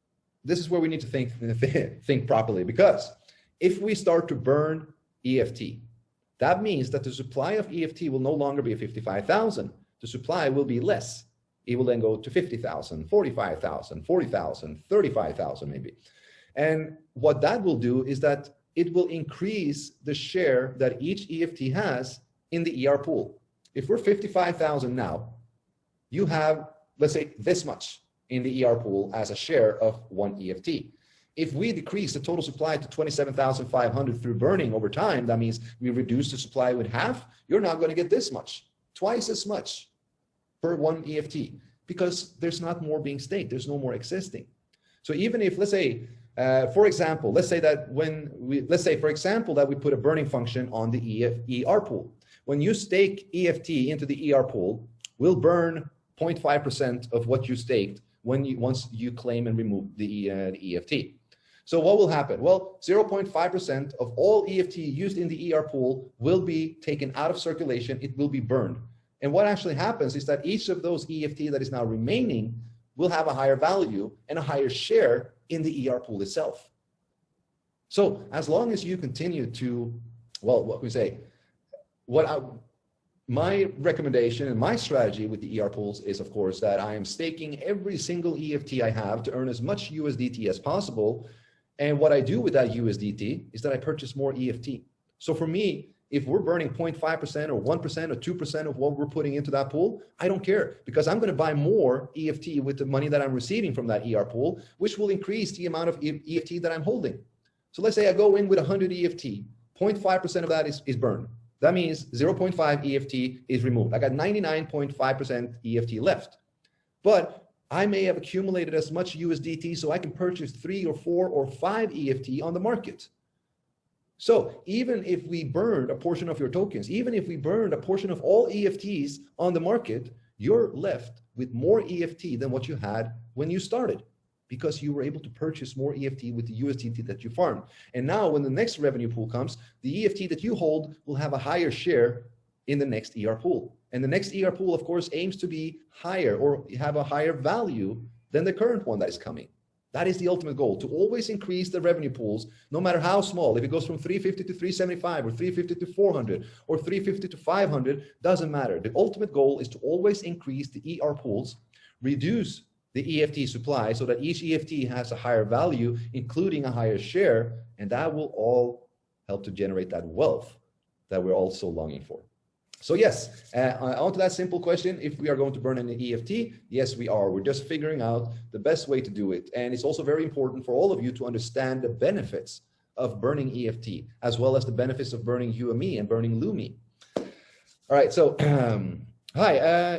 this is where we need to think properly, because if we start to burn EFT, that means that the supply of EFT will no longer be 55,000. The supply will be less. It will then go to 50,000, 45,000, 40,000, 35,000 maybe. And what that will do is that it will increase the share that each EFT has in the ER pool. If we're 55,000 now, you have, let's say, this much in the ER pool as a share of one EFT. If we decrease the total supply to 27,500 through burning over time, that means we reduce the supply with half. You're not going to get this much, twice as much per one EFT, because there's not more being staked. There's no more existing. So even if, let's say, for example, let's say, for example, that we put a burning function on the ER pool. When you stake EFT into the ER pool, we'll burn 0.5% of what you staked once you claim and remove the EFT. So what will happen? Well, 0.5% of all EFT used in the ER pool will be taken out of circulation. It will be burned. And what actually happens is that each of those EFT that is now remaining will have a higher value and a higher share in the ER pool itself. So as long as you continue to, well, what we say, my recommendation and my strategy with the ER pools is, of course, that I am staking every single EFT I have to earn as much USDT as possible. And what I do with that USDT is that I purchase more EFT. So for me, if we're burning 0.5% or 1% or 2% of what we're putting into that pool, I don't care, because I'm going to buy more EFT with the money that I'm receiving from that ER pool, which will increase the amount of EFT that I'm holding. So let's say I go in with 100 EFT, 0.5% of that is burned. That means 0.5 EFT is removed. I got 99.5% EFT left. But I may have accumulated as much USDT so I can purchase 3 or 4 or 5 EFT on the market. So even if we burned a portion of your tokens, even if we burned a portion of all EFTs on the market, you're left with more EFT than what you had when you started, because you were able to purchase more EFT with the USDT that you farmed. And now when the next revenue pool comes, the EFT that you hold will have a higher share in the next ER pool. And the next ER pool, of course, aims to be higher or have a higher value than the current one that is coming. That is the ultimate goal, to always increase the revenue pools, no matter how small. If it goes from 350 to 375 or 350 to 400 or 350 to 500, doesn't matter. The ultimate goal is to always increase the ER pools, reduce the EFT supply so that each EFT has a higher value, including a higher share, and that will all help to generate that wealth that we're all so longing for. So yes, on to that simple question, if we are going to burn an EFT, yes, we are. We're just figuring out the best way to do it. And it's also very important for all of you to understand the benefits of burning EFT, as well as the benefits of burning UME and burning Lumi. All right, so hi,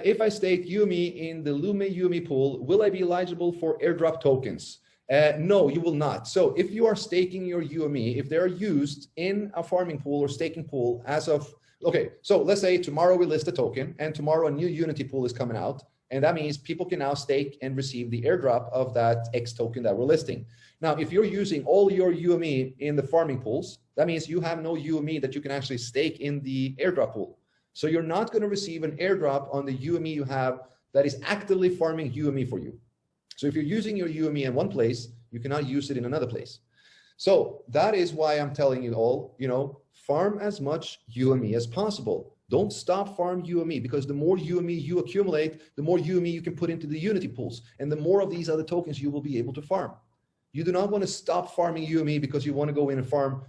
if I stake UME in the Lumi UME pool, will I be eligible for airdrop tokens? No, you will not. So if you are staking your UME, if they're used in a farming pool or staking pool as of, okay, so let's say tomorrow we list a token and tomorrow a new Unity pool is coming out. And that means people can now stake and receive the airdrop of that X token that we're listing. Now, if you're using all your UME in the farming pools, that means you have no UME that you can actually stake in the airdrop pool. So you're not going to receive an airdrop on the UME you have that is actively farming UME for you. So if you're using your UME in one place, you cannot use it in another place. So that is why I'm telling you all, farm as much UME as possible. Don't stop farm UME, because the more UME you accumulate, the more UME you can put into the Unity pools, and the more of these other tokens you will be able to farm. You do not want to stop farming UME because you want to go in and farm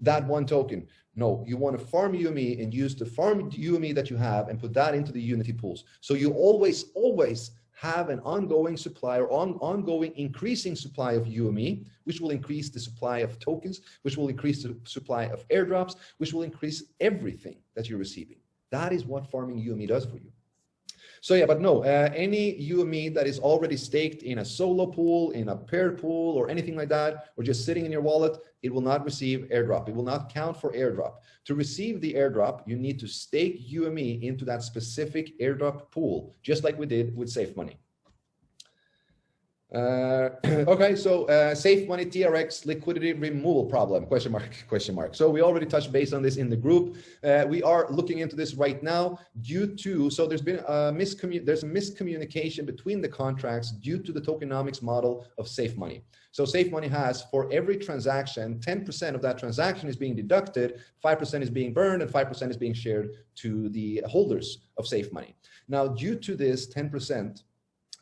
that one token. No, you want to farm UME and use the farm UME that you have and put that into the Unity pools. So you always have an ongoing supply or ongoing increasing supply of UME, which will increase the supply of tokens, which will increase the supply of airdrops, which will increase everything that you're receiving. That is what farming UME does for you. So yeah, but no, any UME that is already staked in a solo pool, in a paired pool, or anything like that, or just sitting in your wallet, it will not receive airdrop. It will not count for airdrop. To receive the airdrop, you need to stake UME into that specific airdrop pool, just like we did with Safe Money. Okay, so Safe Money TRX liquidity removal problem, question mark. So we already touched base on this in the group. We are looking into this right now due to, so there's been there's a miscommunication between the contracts due to the tokenomics model of Safe Money. So Safe Money has, for every transaction, 10% of that transaction is being deducted, 5% is being burned, and 5% is being shared to the holders of Safe Money. Now, due to this 10%,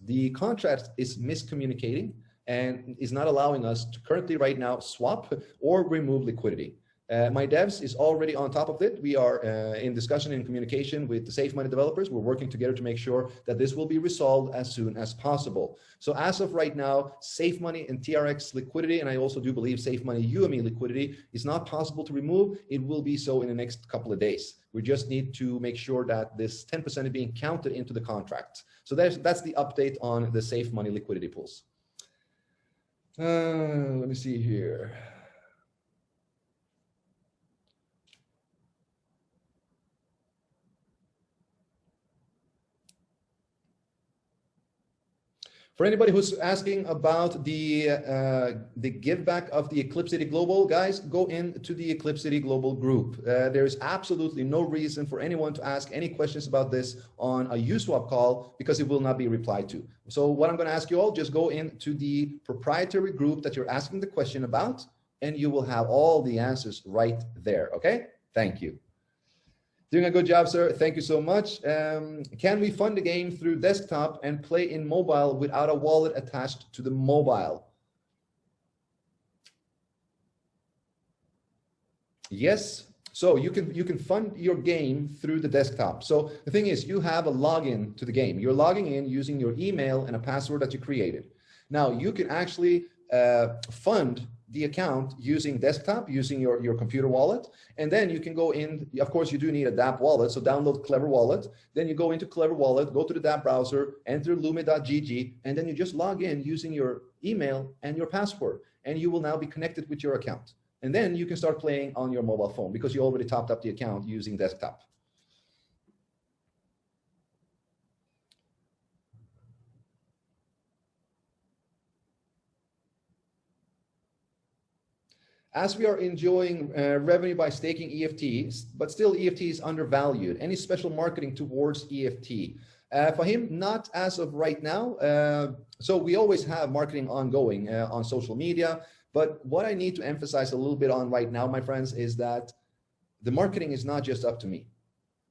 the contract is miscommunicating and is not allowing us to currently right now swap or remove liquidity. My devs is already on top of it. We are in discussion and communication with the Safe Money developers. We're working together to make sure that this will be resolved as soon as possible. So as of right now, Safe Money and TRX liquidity, and I also do believe Safe Money UME liquidity, is not possible to remove. It will be so in the next couple of days. We just need to make sure that this 10% is being counted into the contract. So that's the update on the Safe Money liquidity pools. Let me see here. For anybody who's asking about the give back of the Eclipse City Global, guys, go into the Eclipse City Global group. There is absolutely no reason for anyone to ask any questions about this on a USWAP call because it will not be replied to. So what I'm going to ask you all, just go into the proprietary group that you're asking the question about, and you will have all the answers right there. Okay? Thank you. Doing a good job, sir. Thank you so much. Can we fund the game through desktop and play in mobile without a wallet attached to the mobile? Yes. So you can fund your game through the desktop. So the thing is, you have a login to the game. You're logging in using your email and a password that you created. Now you can actually fund the account using desktop, using your computer wallet, and then you can go in. Of course, you do need a dApp wallet, so download Clever Wallet. Then you go into Clever Wallet, go to the dApp browser, enter lume.gg, and then you just log in using your email and your password, and you will now be connected with your account. And then you can start playing on your mobile phone because you already topped up the account using desktop. As we are enjoying revenue by staking EFTs, but still EFT is undervalued. Any special marketing towards EFT? Fahim, not as of right now. So we always have marketing ongoing on social media. But what I need to emphasize a little bit on right now, my friends, is that the marketing is not just up to me.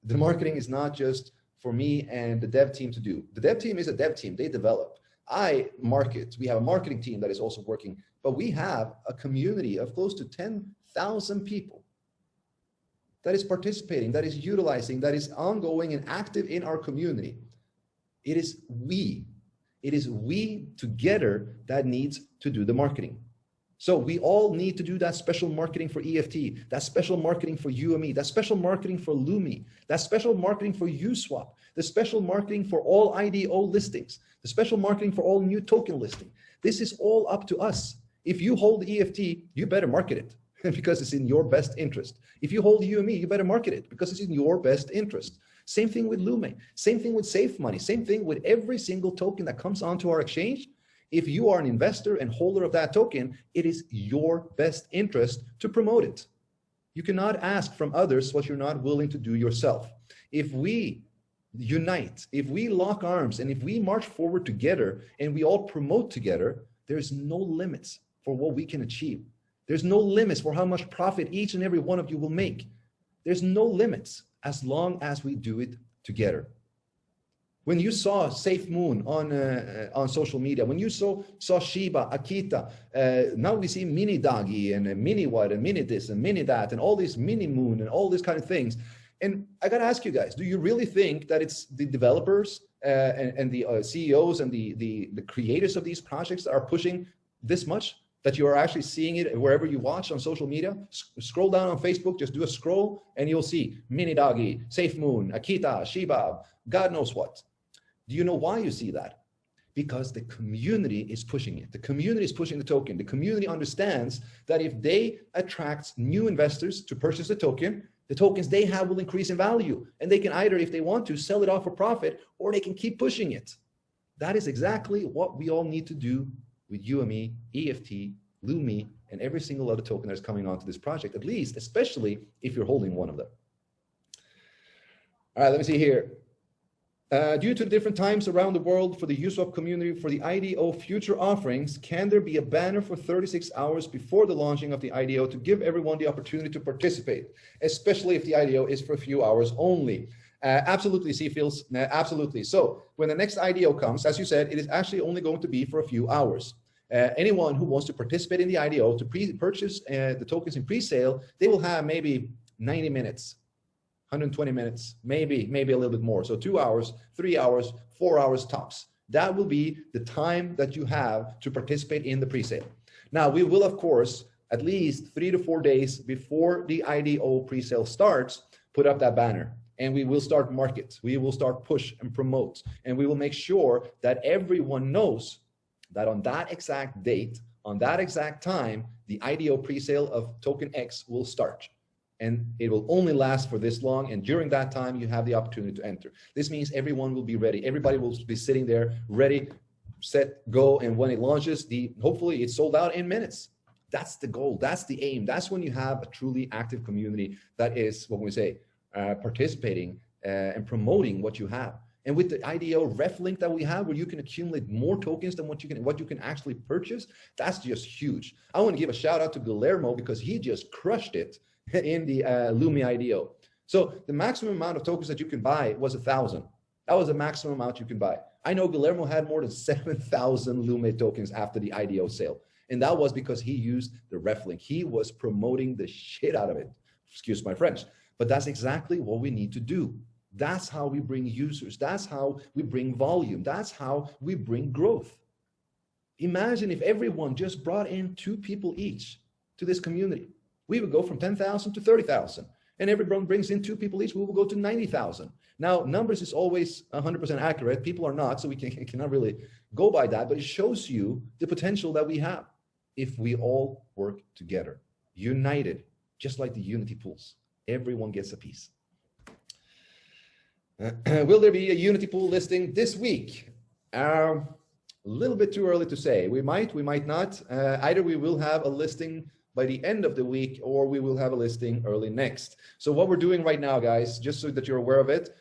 The marketing is not just for me and the dev team to do. The dev team is a dev team. They develop. I market. We have a marketing team that is also working. But we have a community of close to 10,000 people that is participating, that is utilizing, that is ongoing and active in our community. It is we together that needs to do the marketing. So we all need to do that special marketing for EFT, that special marketing for UME, that special marketing for Lumi, that special marketing for USWAP, the special marketing for all IDO listings, the special marketing for all new token listing. This is all up to us. If you hold EFT, you better market it because it's in your best interest. If you hold UME, you better market it because it's in your best interest. Same thing with Lume, same thing with Safe Money, same thing with every single token that comes onto our exchange. If you are an investor and holder of that token, it is your best interest to promote it. You cannot ask from others what you're not willing to do yourself. If we unite, if we lock arms, and if we march forward together and we all promote together, there's no limits for what we can achieve. There's no limits for how much profit each and every one of you will make. There's no limits as long as we do it together. When you saw Safe Moon on social media, when you saw Shiba, Akita, now we see Mini Doggy and Mini what and Mini this and Mini that and all these Mini Moon and all these kind of things. And I got to ask you guys, do you really think that it's the developers and the CEOs and the creators of these projects that are pushing this much, that you are actually seeing it wherever you watch on social media? Scroll down on Facebook, just do a scroll, and you'll see Mini Doggy, Safe Moon, Akita, Shiba, God knows what. Do you know why you see that? Because the community is pushing it. The community is pushing the token. The community understands that if they attract new investors to purchase the tokens they have will increase in value. And they can either, if they want to, sell it off for profit, or they can keep pushing it. That is exactly what we all need to do with UME, EFT, Lumi, and every single other token that's coming onto this project, at least, especially if you're holding one of them. All right, let me see here. Due to the different times around the world for the USWAP community for the IDO future offerings, can there be a banner for 36 hours before the launching of the IDO to give everyone the opportunity to participate, especially if the IDO is for a few hours only? Absolutely, C-Fields, absolutely. So when the next IDO comes, as you said, it is actually only going to be for a few hours. Anyone who wants to participate in the IDO to purchase the tokens in pre-sale, they will have maybe 90 minutes. 120 minutes, maybe a little bit more. So 2 hours, 3 hours, 4 hours tops. That will be the time that you have to participate in the pre-sale. Now, we will, of course, at least 3 to 4 days before the IDO pre-sale starts, put up that banner. And we will start market. We will start push and promote. And we will make sure that everyone knows that on that exact date, on that exact time, the IDO pre-sale of token X will start. And it will only last for this long. And during that time, you have the opportunity to enter. This means everyone will be ready. Everybody will be sitting there ready, set, go. And when it launches, hopefully it's sold out in minutes. That's the goal. That's the aim. That's when you have a truly active community that is, what we say, participating and promoting what you have. And with the IDO ref link that we have, where you can accumulate more tokens than what you can actually purchase, that's just huge. I want to give a shout out to Guillermo because he just crushed it in the Lumi IDO. So the maximum amount of tokens that you can buy was 1,000. That was the maximum amount you can buy. I know Guillermo had more than 7,000 Lumi tokens after the IDO sale. And that was because he used the ref link. He was promoting the shit out of it. Excuse my French. But that's exactly what we need to do. That's how we bring users. That's how we bring volume. That's how we bring growth. Imagine if everyone just brought in 2 people each to this community. We would go from 10,000 to 30,000. And everyone brings in 2 people each, we will go to 90,000. Now, numbers is always 100% accurate. People are not, so we cannot really go by that. But it shows you the potential that we have if we all work together, united, just like the Unity pools. Everyone gets a piece. Will there be a Unity pool listing this week? A little bit too early to say. We might not. Either we will have a listing by the end of the week, or we will have a listing early next. So what we're doing right now, guys, just so that you're aware of it,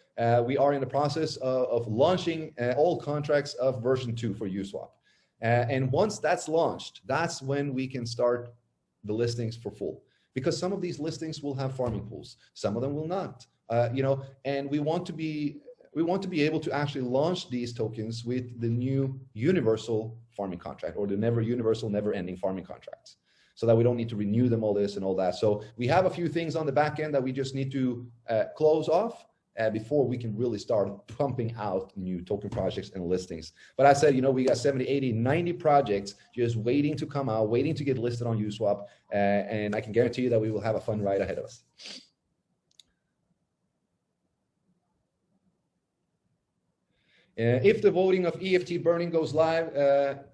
we are in the process of launching all contracts of version 2 for USWAP. And once that's launched, that's when we can start the listings for full. Because some of these listings will have farming pools, some of them will not. And we want to be able to actually launch these tokens with the new universal farming contract, or the universal never-ending farming contracts, so that we don't need to renew them, all this and all that. So we have a few things on the back end that we just need to close off before we can really start pumping out new token projects and listings. But I said, we got 70, 80, 90 projects just waiting to come out, waiting to get listed on USWAP. And I can guarantee you that we will have a fun ride ahead of us. If the voting of EFT burning goes live,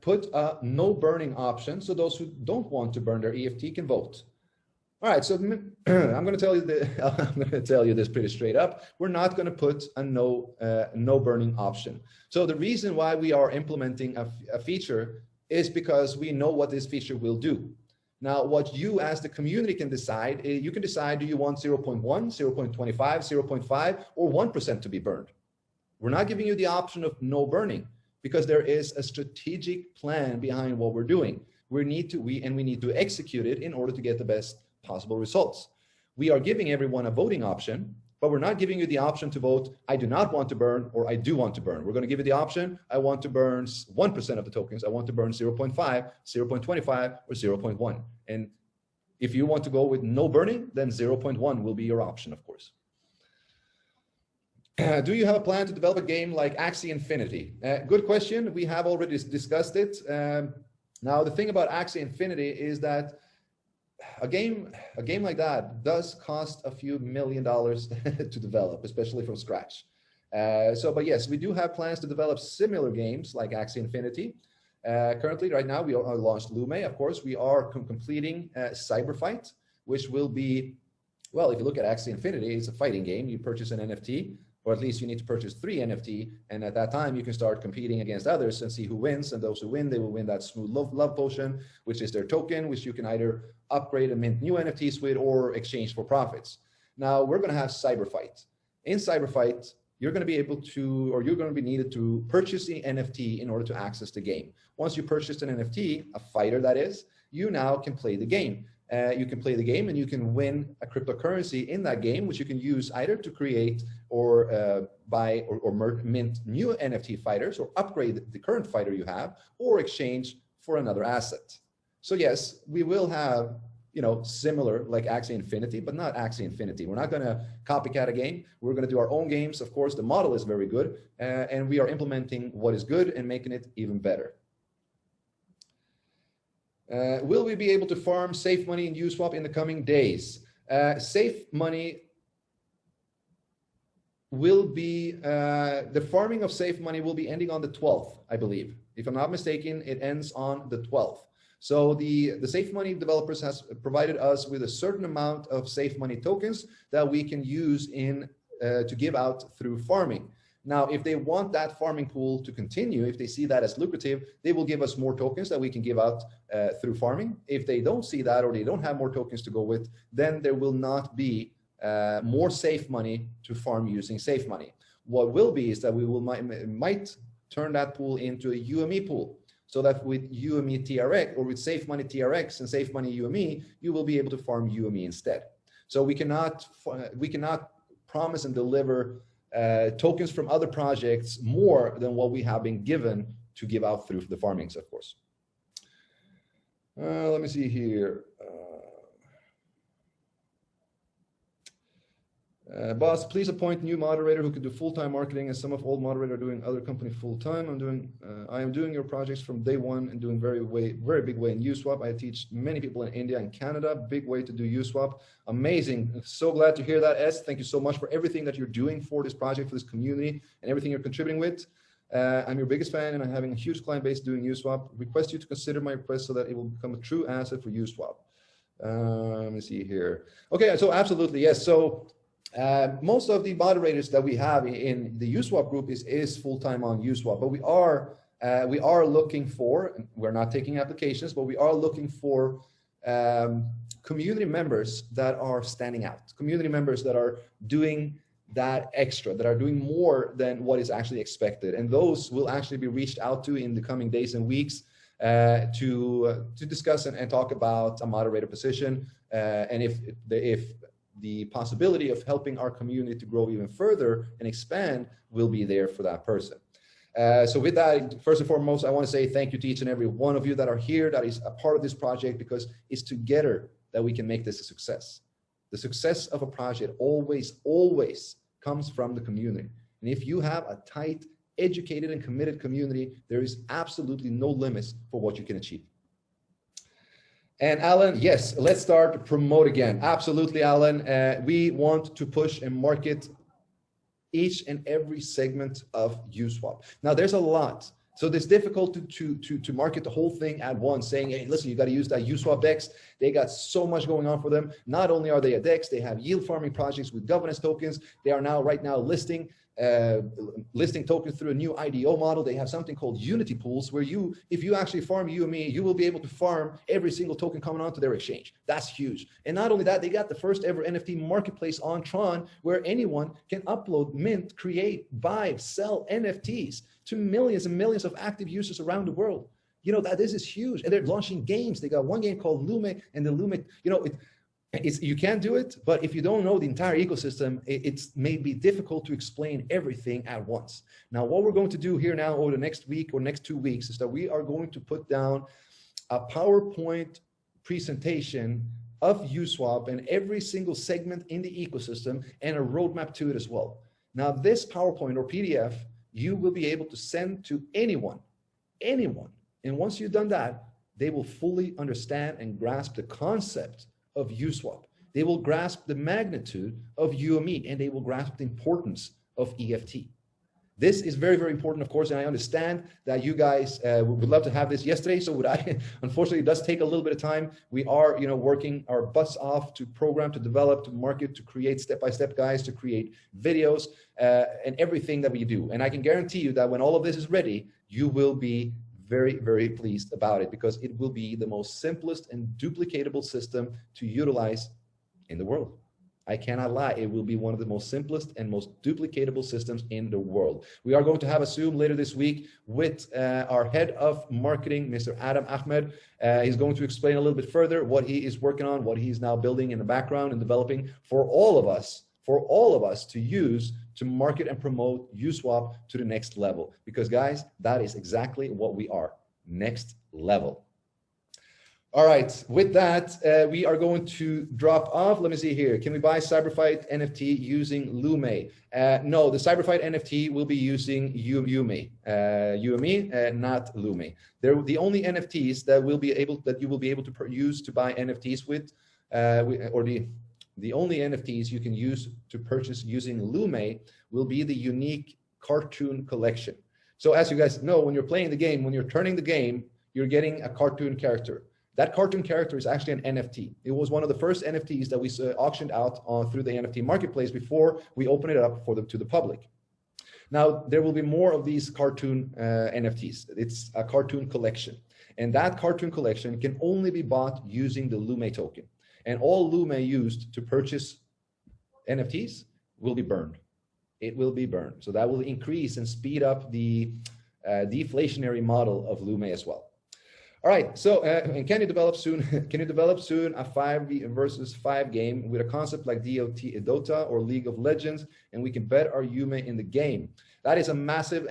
put a no burning option, so those who don't want to burn their EFT can vote. All right, so I'm going to tell you this pretty straight up. We're not going to put a no burning option. So the reason why we are implementing a feature is because we know what this feature will do. Now, what you as the community can decide, you can decide, do you want 0.1, 0.25, 0.5, or 1% to be burned? We're not giving you the option of no burning, because there is a strategic plan behind what we're doing. We need to execute it in order to get the best possible results. We are giving everyone a voting option, but we're not giving you the option to vote, I do not want to burn, or I do want to burn. We're going to give you the option, I want to burn 1% of the tokens, I want to burn 0.5, 0.25, or 0.1. And if you want to go with no burning, then 0.1 will be your option, of course. Do you have a plan to develop a game like Axie Infinity? Good question. We have already discussed it. Now, the thing about Axie Infinity is that a game like that does cost a few $1 million to develop, especially from scratch. But yes, we do have plans to develop similar games like Axie Infinity. Currently, right now, we are launched Lume. Of course, we are completing Cyberfight, which will be, well, if you look at Axie Infinity, it's a fighting game. You purchase an NFT, or at least you need to purchase 3 NFT, and at that time you can start competing against others and see who wins. And those who win, they will win that smooth love potion, which is their token, which you can either upgrade and mint new NFTs with or exchange for profits. Now we're going to have Cyberfight. In Cyberfight, you're going to be able to, or you're going to be needed to purchase the NFT in order to access the game. Once you purchased an NFT, a fighter that is, you now can play the game. You can play the game and you can win a cryptocurrency in that game, which you can use either to create or buy or mint new NFT fighters, or upgrade the current fighter you have, or exchange for another asset. So yes, we will have, you know, similar like Axie Infinity, but not Axie Infinity. We're not going to copycat a game. We're going to do our own games. Of course, the model is very good, and we are implementing what is good and making it even better. Will we be able to farm safe money in USWAP in the coming days? Safe money will be, the farming of safe money will be ending on the 12th, I believe. If I'm not mistaken, it ends on the 12th. So the safe money developers has provided us with a certain amount of safe money tokens that we can use in to give out through farming. Now, if they want that farming pool to continue, if they see that as lucrative, they will give us more tokens that we can give out through farming. If they don't see that, or they don't have more tokens to go with, then there will not be more safe money to farm using safe money. What will be is that we will might turn that pool into a UME pool, so that with UME TRX, or with safe money TRX and safe money UME, you will be able to farm UME instead. So we cannot promise and deliver tokens from other projects more than what we have been given to give out through the farmings, of course. Let me see here. Boss, please appoint new moderator who can do full-time marketing, as some of old moderator are doing other company full-time. I am doing your projects from day one and doing very big way in USWAP. I teach many people in India and Canada. Big way to do USWAP. Amazing. So glad to hear that, S. Thank you so much for everything that you're doing for this project, for this community, and everything you're contributing with. I'm your biggest fan, and I'm having a huge client base doing USWAP. Request you to consider my request so that it will become a true asset for USWAP. Let me see here. Okay, so absolutely, yes. So most of the moderators that we have in the USWAP group is full-time on USWAP, but we are looking for, we're not taking applications, but we are looking for community members that are standing out, community members that are doing that extra, that are doing more than what is actually expected. And those will actually be reached out to in the coming days and weeks to discuss and talk about a moderator position. And if the possibility of helping our community to grow even further and expand will be there for that person. So with that, first and foremost, I want to say thank you to each and every one of you that are here, that is a part of this project, because it's together that we can make this a success. The success of a project always comes from the community. And if you have a tight, educated, and committed community, there is absolutely no limits for what you can achieve. And Alan, yes, let's start to promote again. Absolutely, Alan. We want to push and market each and every segment of USWAP. Now, there's a lot. So it's difficult to market the whole thing at once, saying, hey, listen, you got to use that USWAP DEX. They got so much going on for them. Not only are they a DEX, they have yield farming projects with governance tokens. They are now right now listing tokens through a new IDO model. They have something called Unity pools, where if you actually farm UME, you will be able to farm every single token coming onto their exchange. That's huge. And not only that, they got the first ever NFT marketplace on TRON, where anyone can upload, mint, create, buy, sell NFTs to millions and millions of active users around the world. You know, that this is huge. And they're launching games. They got one game called Lume, and the Lume, you know, you can do it, but if you don't know the entire ecosystem, it's maybe difficult to explain everything at once. Now, what we're going to do here now over the next week or next 2 weeks is that we are going to put down a PowerPoint presentation of USWAP and every single segment in the ecosystem, and a roadmap to it as well. Now, this PowerPoint or PDF, you will be able to send to anyone. And once you've done that, they will fully understand and grasp the concept of USWAP. They will grasp the magnitude of UME, and they will grasp the importance of EFT. This is very, very important, of course, and I understand that you guys would love to have this yesterday. So would I. Unfortunately, it does take a little bit of time. We are, working our butts off to program, to develop, to market, to create step-by-step guides, to create videos, and everything that we do. And I can guarantee you that when all of this is ready, you will be very, very pleased about it, because it will be the most simplest and duplicatable system to utilize in the world. I cannot lie. It will be one of the most simplest and most duplicatable systems in the world. We are going to have a Zoom later this week with our head of marketing, Mr. Adam Ahmed. He's going to explain a little bit further what he is working on, what he's now building in the background and developing for all of us to use to market and promote USWAP to the next level. Because guys, that is exactly what we are, next level. All right, with that, we are going to drop off. Let me see here. Can we buy Cyberfight NFT using Lume? No, the Cyberfight NFT will be using UME, not Lume. They're the only NFTs that you will be able to use to buy NFTs with, or the only NFTs you can use to purchase using Lume will be the unique cartoon collection. So as you guys know, when you're playing the game, when you're turning the game, you're getting a cartoon character. That cartoon character is actually an NFT. It was one of the first NFTs that we auctioned out through the NFT marketplace before we open it up to the public. Now, there will be more of these cartoon NFTs. It's a cartoon collection. And that cartoon collection can only be bought using the Lume token. And all Lume used to purchase NFTs will be burned. It will be burned. So that will increase and speed up the deflationary model of Lume as well. All right, so and can you develop soon? Can you develop soon a 5 versus 5 game with a concept like Dota or League of Legends, and we can bet our UME in the game? That is a massive,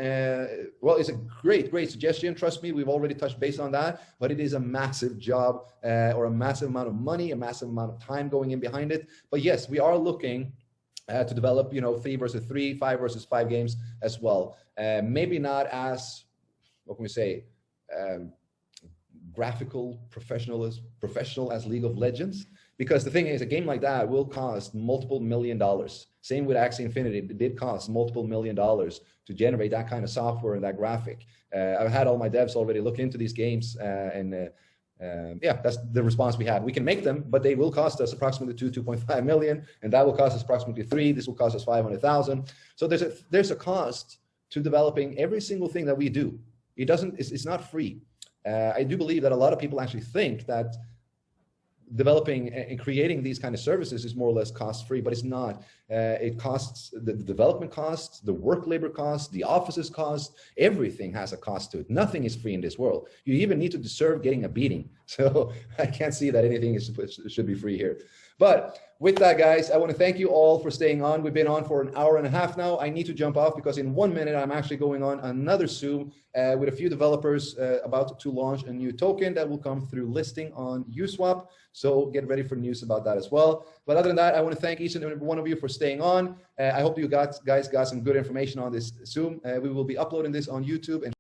well, it's a great suggestion. Trust me, we've already touched base on that, but it is a massive job or a massive amount of money, a massive amount of time going in behind it. But yes, we are looking to develop, 3 versus 3, 5 versus 5 games as well. Maybe not as, what can we say, graphical professional as League of Legends, because the thing is, a game like that will cost multiple $1 million. Same with Axie Infinity. It did cost multiple $1 million to generate that kind of software and that graphic. I've had all my devs already look into these games, and yeah, that's the response we had. We can make them, but they will cost us approximately 2.5 million, and that will cost us approximately 3. This will cost us 500,000. So there's a cost to developing every single thing that we do. It's not free. I do believe that a lot of people actually think that developing and creating these kind of services is more or less cost-free, but it's not. It costs, the development costs, the work labor costs, the offices costs, everything has a cost to it. Nothing is free in this world. You even need to deserve getting a beating. So I can't see that anything should be free here. But with that, guys, I want to thank you all for staying on. We've been on for an hour and a half now. I need to jump off because in 1 minute, I'm actually going on another Zoom with a few developers about to launch a new token that will come through listing on USWAP. So get ready for news about that as well. But other than that, I want to thank each and every one of you for staying on. I hope you guys got some good information on this Zoom. We will be uploading this on YouTube. And